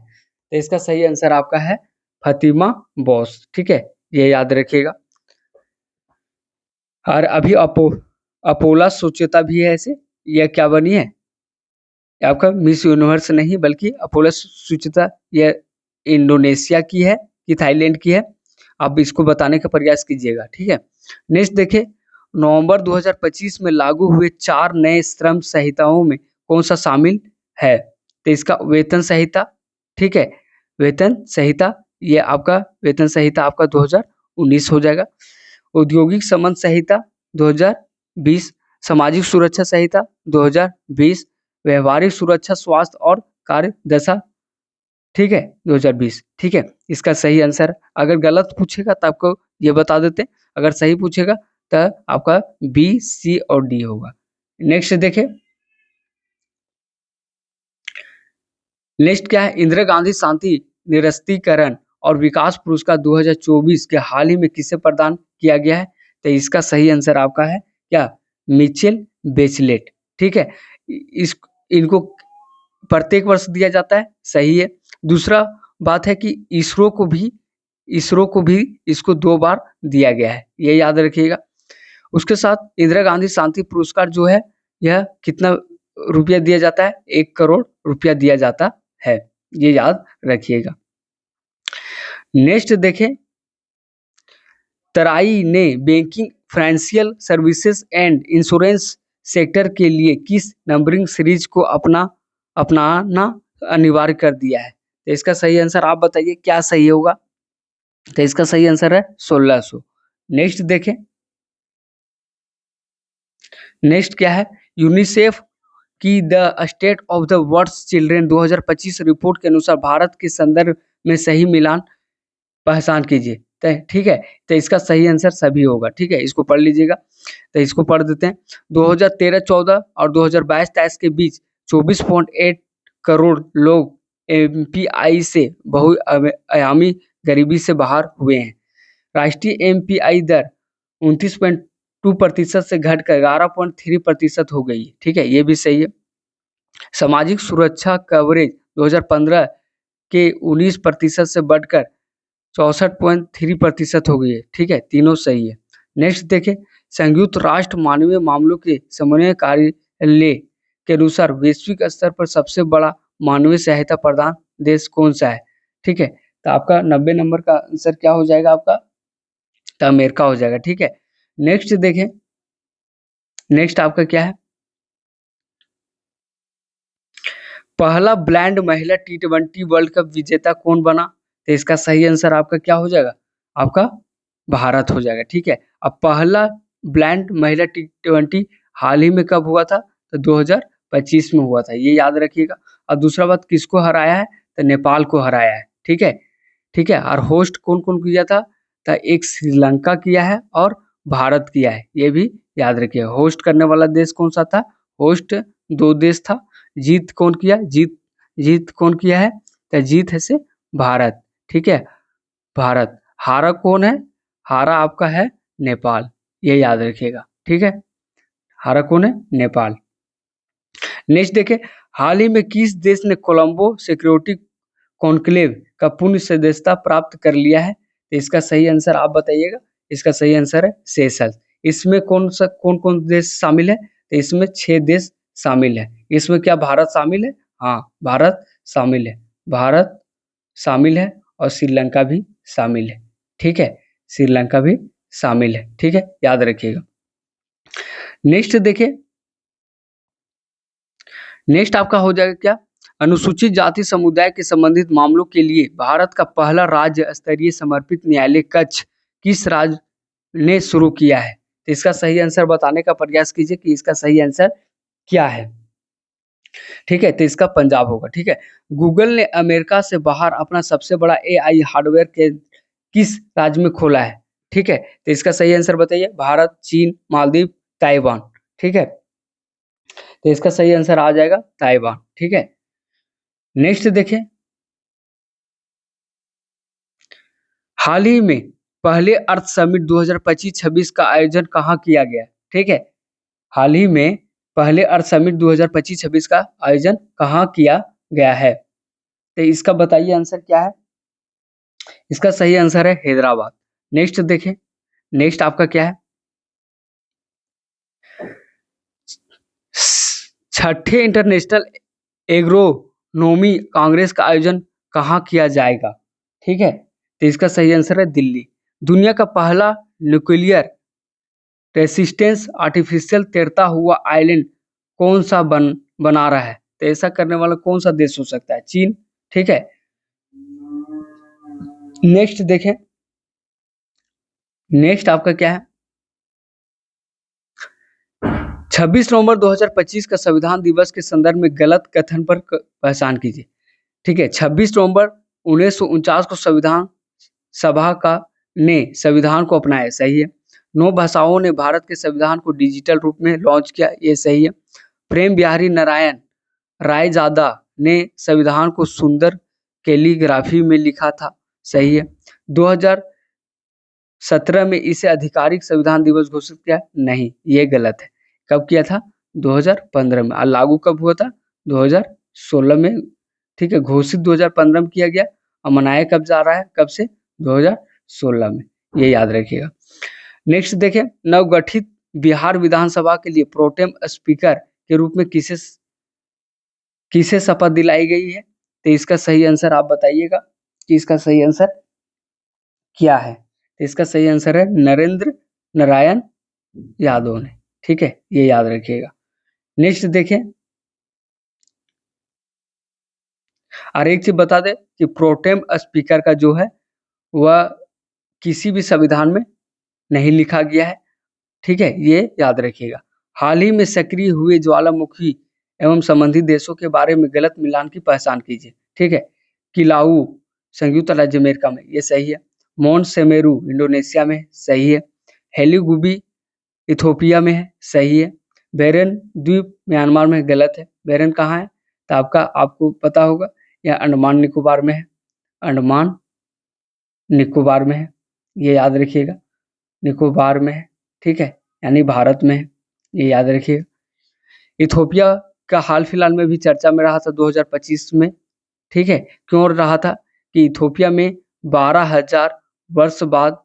तो इसका सही आंसर आपका है फातिमा बोस। ठीक है, ये याद रखिएगा। और अभी अपोला सुचिता भी है ऐसे, यह क्या बनी है? आपका मिस यूनिवर्स नहीं, बल्कि अपोला सुचिता यह इंडोनेशिया की है कि थाईलैंड की है? आप इसको बताने का प्रयास कीजिएगा। ठीक है, नेक्स्ट देखिए, नवंबर 2025 में लागू हुए 4 नए श्रम संहिताओं में कौन सा शामिल है? तो इसका वेतन संहिता। ठीक है, वेतन संहिता, ये आपका वेतन संहिता आपका 2019 हो जाएगा। औद्योगिक संबंध संहिता 2020 सामाजिक सुरक्षा संहिता 2020, व्यवहारिक सुरक्षा स्वास्थ्य और कार्य दशा, ठीक है, 2020, ठीक है। इसका सही आंसर, अगर गलत पूछेगा तो आपको ये बता देते हैं, अगर सही पूछेगा तो आपका बी, सी और डी होगा। नेक्स्ट देखें, नेक्स्ट क्या है, इंदिरा गांधी शांति निरस्तीकरण और विकास पुरस्कार 2024 के हाल ही में किसे प्रदान किया गया है? तो इसका सही आंसर आपका है क्या, मिचेल बेचलेट, ठीक है। इस इनको प्रत्येक वर्ष दिया जाता है, सही है। दूसरा बात है कि इसरो को भी इसको 2 बार दिया गया है, ये याद रखिएगा। उसके साथ इंदिरा गांधी शांति पुरस्कार जो है, यह कितना रुपया दिया जाता है? 1 करोड़ रुपया दिया जाता है, ये याद रखिएगा। नेक्स्ट देखें, तराई ने banking, financial services and insurance sector के लिए किस नंबरिंग सीरीज को अपनाना अनिवार्य कर दिया है? तो इसका सही आंसर आप बताइए, क्या सही होगा? तो इसका सही आंसर है 1600। नेक्स्ट देखें, नेक्स्ट क्या है, यूनिसेफ की the state of the world's children 2025 report के अनुसार भारत के संदर्भ में सही मिलान पहचान कीजिए। ठीक है, तो इसका सही आंसर सभी होगा, ठीक है, इसको पढ़ लीजिएगा। तो इसको पढ़ देते हैं, 2013-14 और 2022-23 के बीच 24.8 करोड़ लोग एमपीआई से बहुआयामी गरीबी से बाहर हुए हैं। राष्ट्रीय एमपीआई दर 29.2% से घटकर 11.3% हो गई, ठीक है, ये भी सही है। सामाजिक सुरक्षा कवरेज 2015 के 19% से बढ़कर 64.3% हो गई है, ठीक है, तीनों सही है। नेक्स्ट देखें, संयुक्त राष्ट्र मानवीय मामलों के समन्वय कार्यालय के अनुसार वैश्विक स्तर पर सबसे बड़ा मानवीय सहायता प्रदान देश कौन सा है? ठीक है, तो आपका 90 नंबर का आंसर क्या हो जाएगा आपका? तो अमेरिका हो जाएगा, ठीक है। नेक्स्ट देखें, नेक्स्ट आपका क्या है, पहला ब्लाइंड महिला T20 वर्ल्ड कप विजेता कौन बना? तो इसका सही आंसर आपका क्या हो जाएगा? आपका भारत हो जाएगा, ठीक है। अब पहला ब्लाइंड महिला T20 हाल ही में कब हुआ था? तो 2025 में हुआ था, ये याद रखिएगा। और दूसरा बात, किसको हराया है? तो नेपाल को हराया है, ठीक है, ठीक है। और होस्ट कौन कौन किया था? तो एक श्रीलंका किया है और भारत किया है, ये भी याद रखिए। होस्ट करने वाला देश कौन सा था? होस्ट 2 देश था। जीत कौन किया? जीत कौन किया है? तो जीत है से भारत, ठीक है, भारत। हारा कौन है? हारा आपका है नेपाल, ये याद रखिएगा, ठीक है। हारा कौन है? नेपाल। नेक्स्ट देखें, हाल ही में किस देश ने कोलंबो सिक्योरिटी कॉन्क्लेव का पूर्ण सदस्यता प्राप्त कर लिया है? तो इसका सही आंसर आप बताइएगा। इसका सही आंसर है सेशल्स। इसमें कौन कौन देश शामिल है? तो इसमें 6 देश शामिल है। इसमें क्या भारत शामिल है? हाँ, भारत शामिल है, भारत शामिल है और श्रीलंका भी शामिल है, ठीक है, श्रीलंका भी शामिल है, ठीक है, याद रखिएगा। नेक्स्ट देखिए, नेक्स्ट आपका हो जाएगा क्या, अनुसूचित जाति समुदाय के संबंधित मामलों के लिए भारत का पहला राज्य स्तरीय समर्पित न्यायालय कक्ष किस राज्य ने शुरू किया है? तो इसका सही आंसर बताने का प्रयास कीजिए कि इसका सही आंसर क्या है, ठीक है, तो इसका पंजाब होगा, ठीक है। गूगल ने अमेरिका से बाहर अपना सबसे बड़ा एआई हार्डवेयर के किस राज्य में खोला है? ठीक है, तो इसका सही आंसर बताइए। भारत, चीन, मालदीव, ताइवान, ठीक है, तो इसका सही आंसर आ जाएगा ताइवान, ठीक है। नेक्स्ट देखें, हाल ही में पहले अर्थ समिट 2025-26 का आयोजन कहाँ किया गया? ठीक है, हाल ही में पहले अर्थ समिट 2025-26 का आयोजन कहाँ किया गया है? तो इसका बताइए आंसर क्या है? इसका सही आंसर है हैदराबाद। नेक्स्ट देखें, नेक्स्ट आपका क्या है, छठे इंटरनेशनल एग्रोनॉमी कांग्रेस का आयोजन कहाँ किया जाएगा? ठीक है, तो इसका सही आंसर है दिल्ली। दुनिया का पहला न्यूक्लियर रेसिस्टेंस आर्टिफिशियल तैरता हुआ आइलैंड कौन सा बना रहा है? तो ऐसा करने वाला कौन सा देश हो सकता है? चीन, ठीक है। नेक्स्ट देखें, नेक्स्ट आपका क्या है, 26 नवंबर 2025 का संविधान दिवस के संदर्भ में गलत कथन पर पहचान कीजिए। ठीक है, 26 नवंबर 1949 को संविधान सभा का ने संविधान को अपनाया, सही है। 9 भाषाओं ने भारत के संविधान को डिजिटल रूप में लॉन्च किया, ये सही है। प्रेम बिहारी नारायण रायजादा ने संविधान को सुंदर कैलीग्राफी में लिखा था, सही है। 2017 में इसे आधिकारिक संविधान दिवस घोषित किया, नहीं, ये गलत है। कब किया था? 2015 में। और लागू कब हुआ था? 2016 में। ठीक है, घोषित 2015 में किया गया और मनाया कब जा रहा है? कब से? 2016 में, ये याद रखिएगा। नेक्स्ट देखें, नवगठित बिहार विधानसभा के लिए प्रोटेम स्पीकर के रूप में किसे शपथ दिलाई गई है? तो इसका सही आंसर आप बताइएगा कि इसका सही आंसर क्या है। तो इसका सही आंसर है नरेंद्र नारायण यादव ने। ठीक है, ये याद रखिएगा। नेक्स्ट देखें, और एक चीज बता दे कि प्रोटेम स्पीकर का जो है वह किसी भी संविधान में नहीं लिखा गया है। ठीक है, ये याद रखिएगा। हाल ही में सक्रिय हुए ज्वालामुखी एवं संबंधित देशों के बारे में गलत मिलान की पहचान कीजिए। ठीक है, किलाऊ संयुक्त राज्य अमेरिका में, ये सही है। मोंट सेमेरू इंडोनेशिया में, सही है। हेलीगुबी इथोपिया में है, सही है। बेरन द्वीप म्यांमार में, गलत है। बेरन कहाँ है? तो आपको पता होगा, यह अंडमान निकोबार में है। अंडमान निकोबार में है, ये याद रखिएगा। निकोबार में है, ठीक है, यानी भारत में है, ये याद रखिएगा। इथोपिया का हाल फिलहाल में भी चर्चा में रहा था 2025 में। ठीक है, क्यों रहा था? कि इथोपिया में 12,000 वर्ष बाद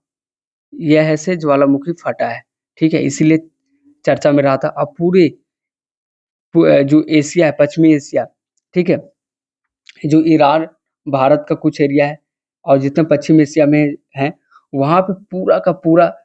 यह से ज्वालामुखी फटा है। ठीक है, इसीलिए चर्चा में रहा था। अब पूरे जो एशिया है, पश्चिमी एशिया, ठीक है, जो ईरान भारत का कुछ एरिया है और जितने पश्चिम एशिया में है, वहां पे पूरा का पूरा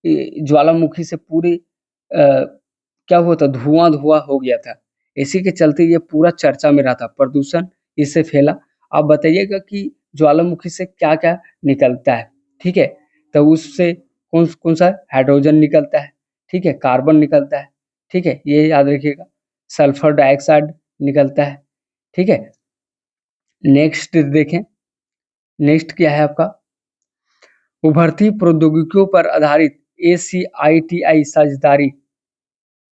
ज्वालामुखी से पूरी क्या हुआ था, धुआं हो गया था। इसी के चलते ये पूरा चर्चा में रहा था, प्रदूषण इससे फैला। आप बताइएगा कि ज्वालामुखी से क्या क्या निकलता है। ठीक है, तो उससे कौन कौन सा हाइड्रोजन निकलता है, ठीक है, कार्बन निकलता है, ठीक है, ये याद रखिएगा। सल्फर डाइऑक्साइड निकलता है। ठीक है, नेक्स्ट देखें, नेक्स्ट क्या है आपका, उभरती प्रौद्योगिकियों पर आधारित ACITI साझेदारी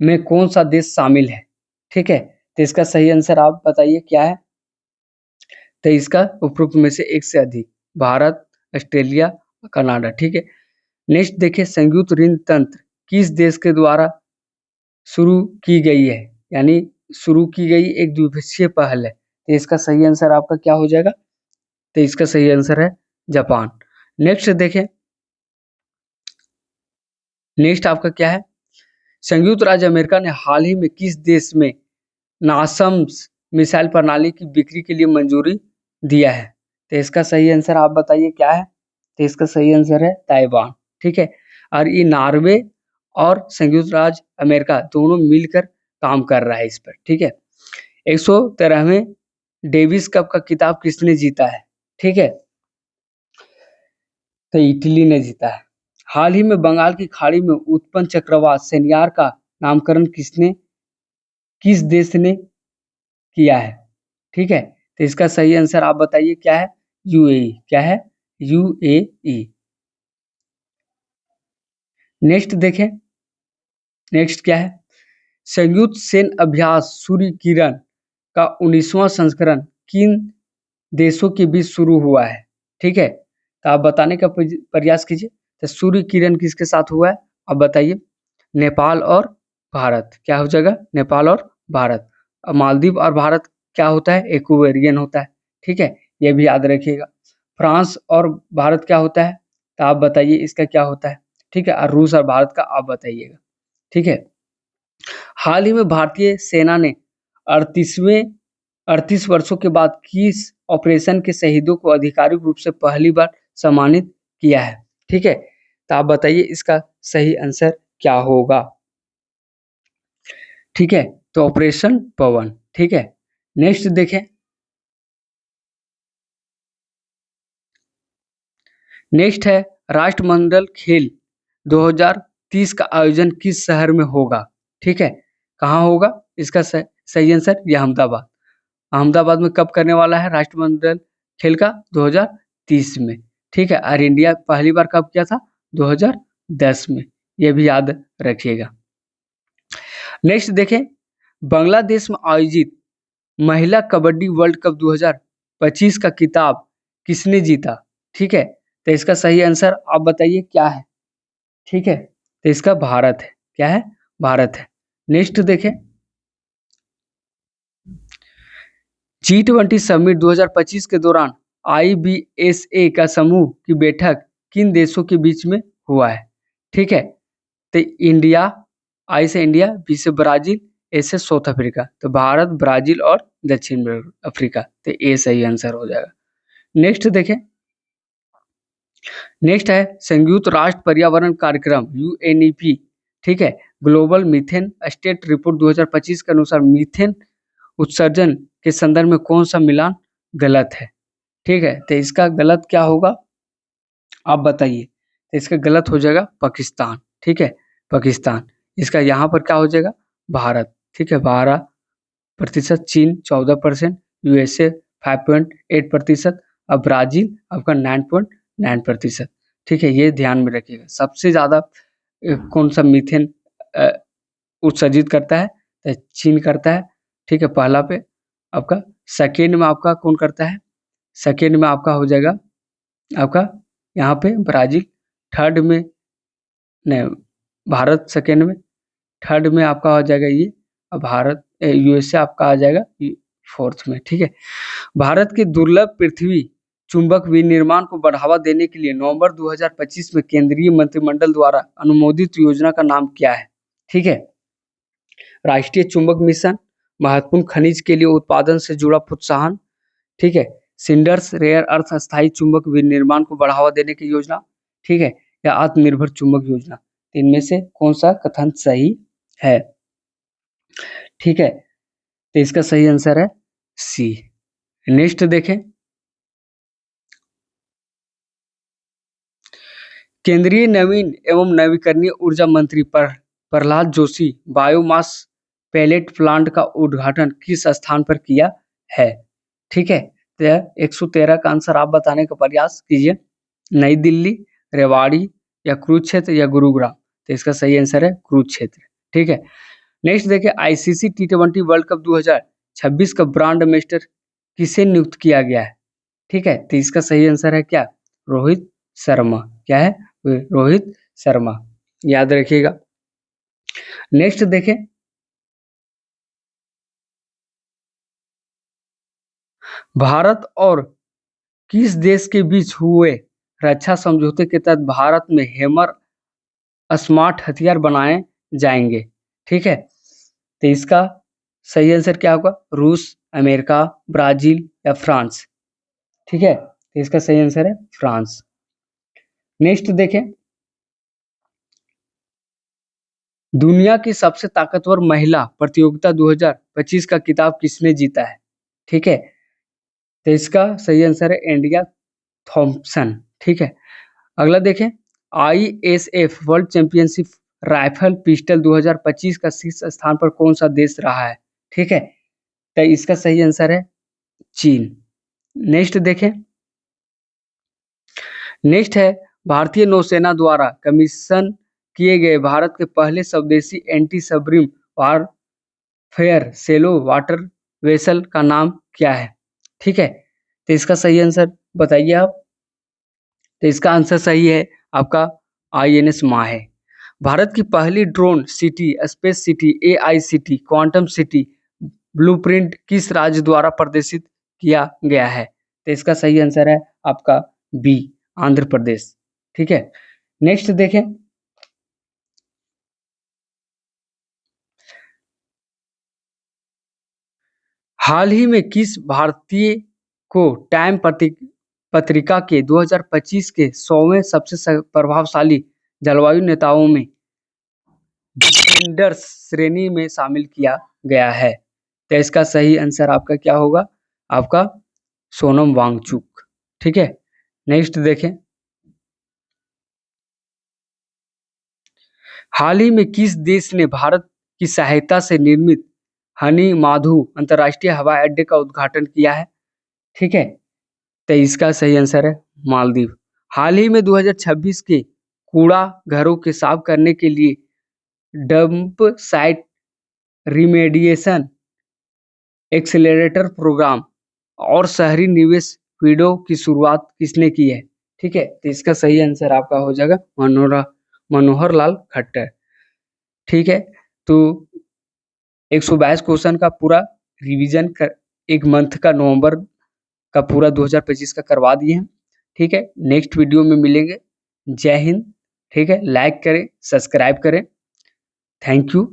में कौन सा देश शामिल है? ठीक है, तो इसका सही आंसर आप बताइए क्या है। तो इसका उपरोक्त में से एक से अधिक, भारत, ऑस्ट्रेलिया, कनाडा। ठीक है, नेक्स्ट देखिए, संयुक्त ऋण तंत्र किस देश के द्वारा शुरू की गई है, यानी शुरू की गई एक द्विपक्षीय पहल है। तो इसका सही आंसर आपका क्या हो जाएगा? तो इसका सही आंसर है जापान। नेक्स्ट देखें, नेक्स्ट आपका क्या है, संयुक्त राज्य अमेरिका ने हाल ही में किस देश में नासम्स मिसाइल प्रणाली की बिक्री के लिए मंजूरी दिया है? तो इसका सही आंसर आप बताइए क्या है। तो इसका सही आंसर है ताइवान। ठीक है, और ये नॉर्वे और संयुक्त राज्य अमेरिका दोनों मिलकर काम कर रहा है इस पर। ठीक है, 113वें डेविस कप का किताब किसने जीता है? ठीक है, तो इटली ने जीता है। हाल ही में बंगाल की खाड़ी में उत्पन्न चक्रवात सेनियार का नामकरण किस देश ने किया है? ठीक है, तो इसका सही आंसर आप बताइए क्या है। यूएई। क्या है? यूएई। नेक्स्ट देखें, नेक्स्ट क्या है, संयुक्त सैन्य अभ्यास सूर्य किरण का 19वां संस्करण किन देशों के बीच शुरू हुआ है? ठीक है, तो आप बताने का प्रयास कीजिए। तो सूर्य किरण किसके साथ हुआ है, आप बताइए। नेपाल और भारत। क्या हो जाएगा? नेपाल और भारत। मालदीव और भारत क्या होता है? इक्वेरियन होता है। ठीक है, ये भी याद रखिएगा। फ्रांस और भारत क्या होता है? तो आप बताइए इसका क्या होता है। ठीक है, और रूस और भारत का आप बताइएगा। ठीक है, हाल ही में भारतीय सेना ने 38 वर्षों के बाद किस ऑपरेशन के शहीदों को आधिकारिक रूप से पहली बार सम्मानित किया है? ठीक है, तो आप बताइए इसका सही आंसर क्या होगा। ठीक है, तो ऑपरेशन पवन। ठीक है, नेक्स्ट देखें, नेक्स्ट है राष्ट्रमंडल खेल 2030 का आयोजन किस शहर में होगा? ठीक है, कहाँ होगा इसका सही आंसर? ये अहमदाबाद। अहमदाबाद में कब करने वाला है राष्ट्रमंडल खेल का? 2030 में। ठीक है, और इंडिया पहली बार कब किया था? 2010 में। ये भी याद रखिएगा। नेक्स्ट देखें, बांग्लादेश में आयोजित महिला कबड्डी वर्ल्ड कप 2025 का खिताब किसने जीता? ठीक है, तो इसका सही आंसर आप बताइए क्या है? ठीक है, तो इसका भारत है। क्या है? भारत है। नेक्स्ट देखें, G20 समिट 2025 के दौरान IBSA का समूह की बैठक किन देशों के बीच में हुआ है? ठीक है, तो इंडिया, आई से इंडिया, बी से ब्राजील, ए से साउथ अफ्रीका। तो भारत, ब्राजील और दक्षिण अफ्रीका, तो ए सही आंसर हो जाएगा। नेक्स्ट देखें, नेक्स्ट है संयुक्त राष्ट्र पर्यावरण कार्यक्रम UNEP। ठीक है, ग्लोबल मीथेन स्टेट रिपोर्ट 2025 के अनुसार मीथेन उत्सर्जन के संदर्भ में कौन सा मिलान गलत है? ठीक है, तो इसका गलत क्या होगा आप बताइए? तो इसका गलत हो जाएगा पाकिस्तान। ठीक है, पाकिस्तान। इसका यहाँ पर क्या हो जाएगा? भारत। ठीक है, 12%, चीन 14%, USA 5.8% और ब्राजील आपका 9.9%। ठीक है, ये ध्यान में रखिएगा। सबसे ज्यादा कौन सा मीथेन उत्सर्जित करता है? तो चीन करता है। ठीक है, पहला पे आपका। सेकेंड में आपका कौन करता है? सेकेंड में आपका हो जाएगा आपका यहाँ पे ब्राजील। थर्ड में नहीं, भारत सेकेंड में। थर्ड में आपका हो जाएगा ये, और भारत USA आपका आ जाएगा फोर्थ में। ठीक है, भारत के दुर्लभ पृथ्वी चुंबक विनिर्माण को बढ़ावा देने के लिए नवंबर 2025 में केंद्रीय मंत्रिमंडल द्वारा अनुमोदित योजना का नाम क्या है? ठीक है, राष्ट्रीय चुंबक मिशन, महत्वपूर्ण खनिज के लिए उत्पादन से जुड़ा प्रोत्साहन। ठीक है, सिंडर्स रेयर अर्थ अस्थायी चुंबक विनिर्माण को बढ़ावा देने की योजना। ठीक है, या आत्मनिर्भर चुंबक योजना। इनमें से कौन सा कथन सही है? ठीक है, तो इसका सही आंसर है सी। नेक्स्ट देखें, केंद्रीय नवीन एवं नवीकरणीय ऊर्जा मंत्री Prahlad Joshi biomass pellet plant का उद्घाटन किस स्थान पर किया है? ठीक है, तो 113 का आंसर आप बताने का प्रयास कीजिए। नई दिल्ली, रेवाड़ी या कुरुक्षेत्र या गुरुग्राम। तो इसका सही आंसर है कुरुक्षेत्र। ठीक है, नेक्स्ट देखिए, ICC T20 वर्ल्ड कप 2026 का ब्रांड एम्बेसडर किसे नियुक्त किया गया है? ठीक है, तो इसका सही आंसर है क्या? रोहित शर्मा। क्या है? रोहित शर्मा, याद रखिएगा। नेक्स्ट देखें, भारत और किस देश के बीच हुए रक्षा समझौते के तहत भारत में हैमर स्मार्ट हथियार बनाए जाएंगे? ठीक है, तो इसका सही आंसर क्या होगा? रूस, अमेरिका, ब्राजील या फ्रांस। ठीक है, तो इसका सही आंसर है फ्रांस। नेक्स्ट देखें, दुनिया की सबसे ताकतवर महिला प्रतियोगिता 2025 का खिताब किसने जीता है? ठीक है, तो इसका सही आंसर है इंडिया थॉम्पसन। ठीक है, अगला देखें, ISF world championship rifle pistol 2025 का शीर्ष स्थान पर कौन सा देश रहा है? ठीक है, तो इसका सही आंसर है चीन। नेक्स्ट देखें, नेक्स्ट है भारतीय नौसेना द्वारा कमीशन किए गए भारत के पहले स्वदेशी anti submarine warfare shallow water vessel का नाम क्या है? ठीक है, तो इसका सही आंसर बताइए आप। तो इसका आंसर सही है आपका INS माहे। भारत की पहली drone city, space city, AICT quantum city blueprint किस राज्य द्वारा प्रदर्शित किया गया है? तो इसका सही आंसर है आपका बी, आंध्र प्रदेश। ठीक है, नेक्स्ट देखें, हाल ही में किस भारतीय को टाइम पत्रिका के 2025 के 100वें सबसे प्रभावशाली जलवायु नेताओं में डिफेंडर्स श्रेणी में शामिल किया गया है? तो इसका सही आंसर आपका क्या होगा? आपका सोनम वांगचुक। ठीक है, नेक्स्ट देखें, हाल ही में किस देश ने भारत की सहायता से निर्मित हनी माधु अंतर्राष्ट्रीय हवाई अड्डे का उद्घाटन किया है? ठीक है, तो इसका सही आंसर है मालदीव। हाल ही में 2026 के कूड़ा घरों के साफ करने के लिए dump site remediation accelerator programme और शहरी निवेश फीडो की शुरुआत किसने की है? ठीक है, तो इसका सही आंसर आपका हो जाएगा मनोहर लाल खट्टर। ठीक है, तो 122 क्वेश्चन का पूरा रिवीजन कर एक मंथ का नवंबर का पूरा 2025 का करवा दिए हैं। ठीक है, नेक्स्ट वीडियो में मिलेंगे। जय हिंद। ठीक है, लाइक करें, सब्सक्राइब करें। Thank you.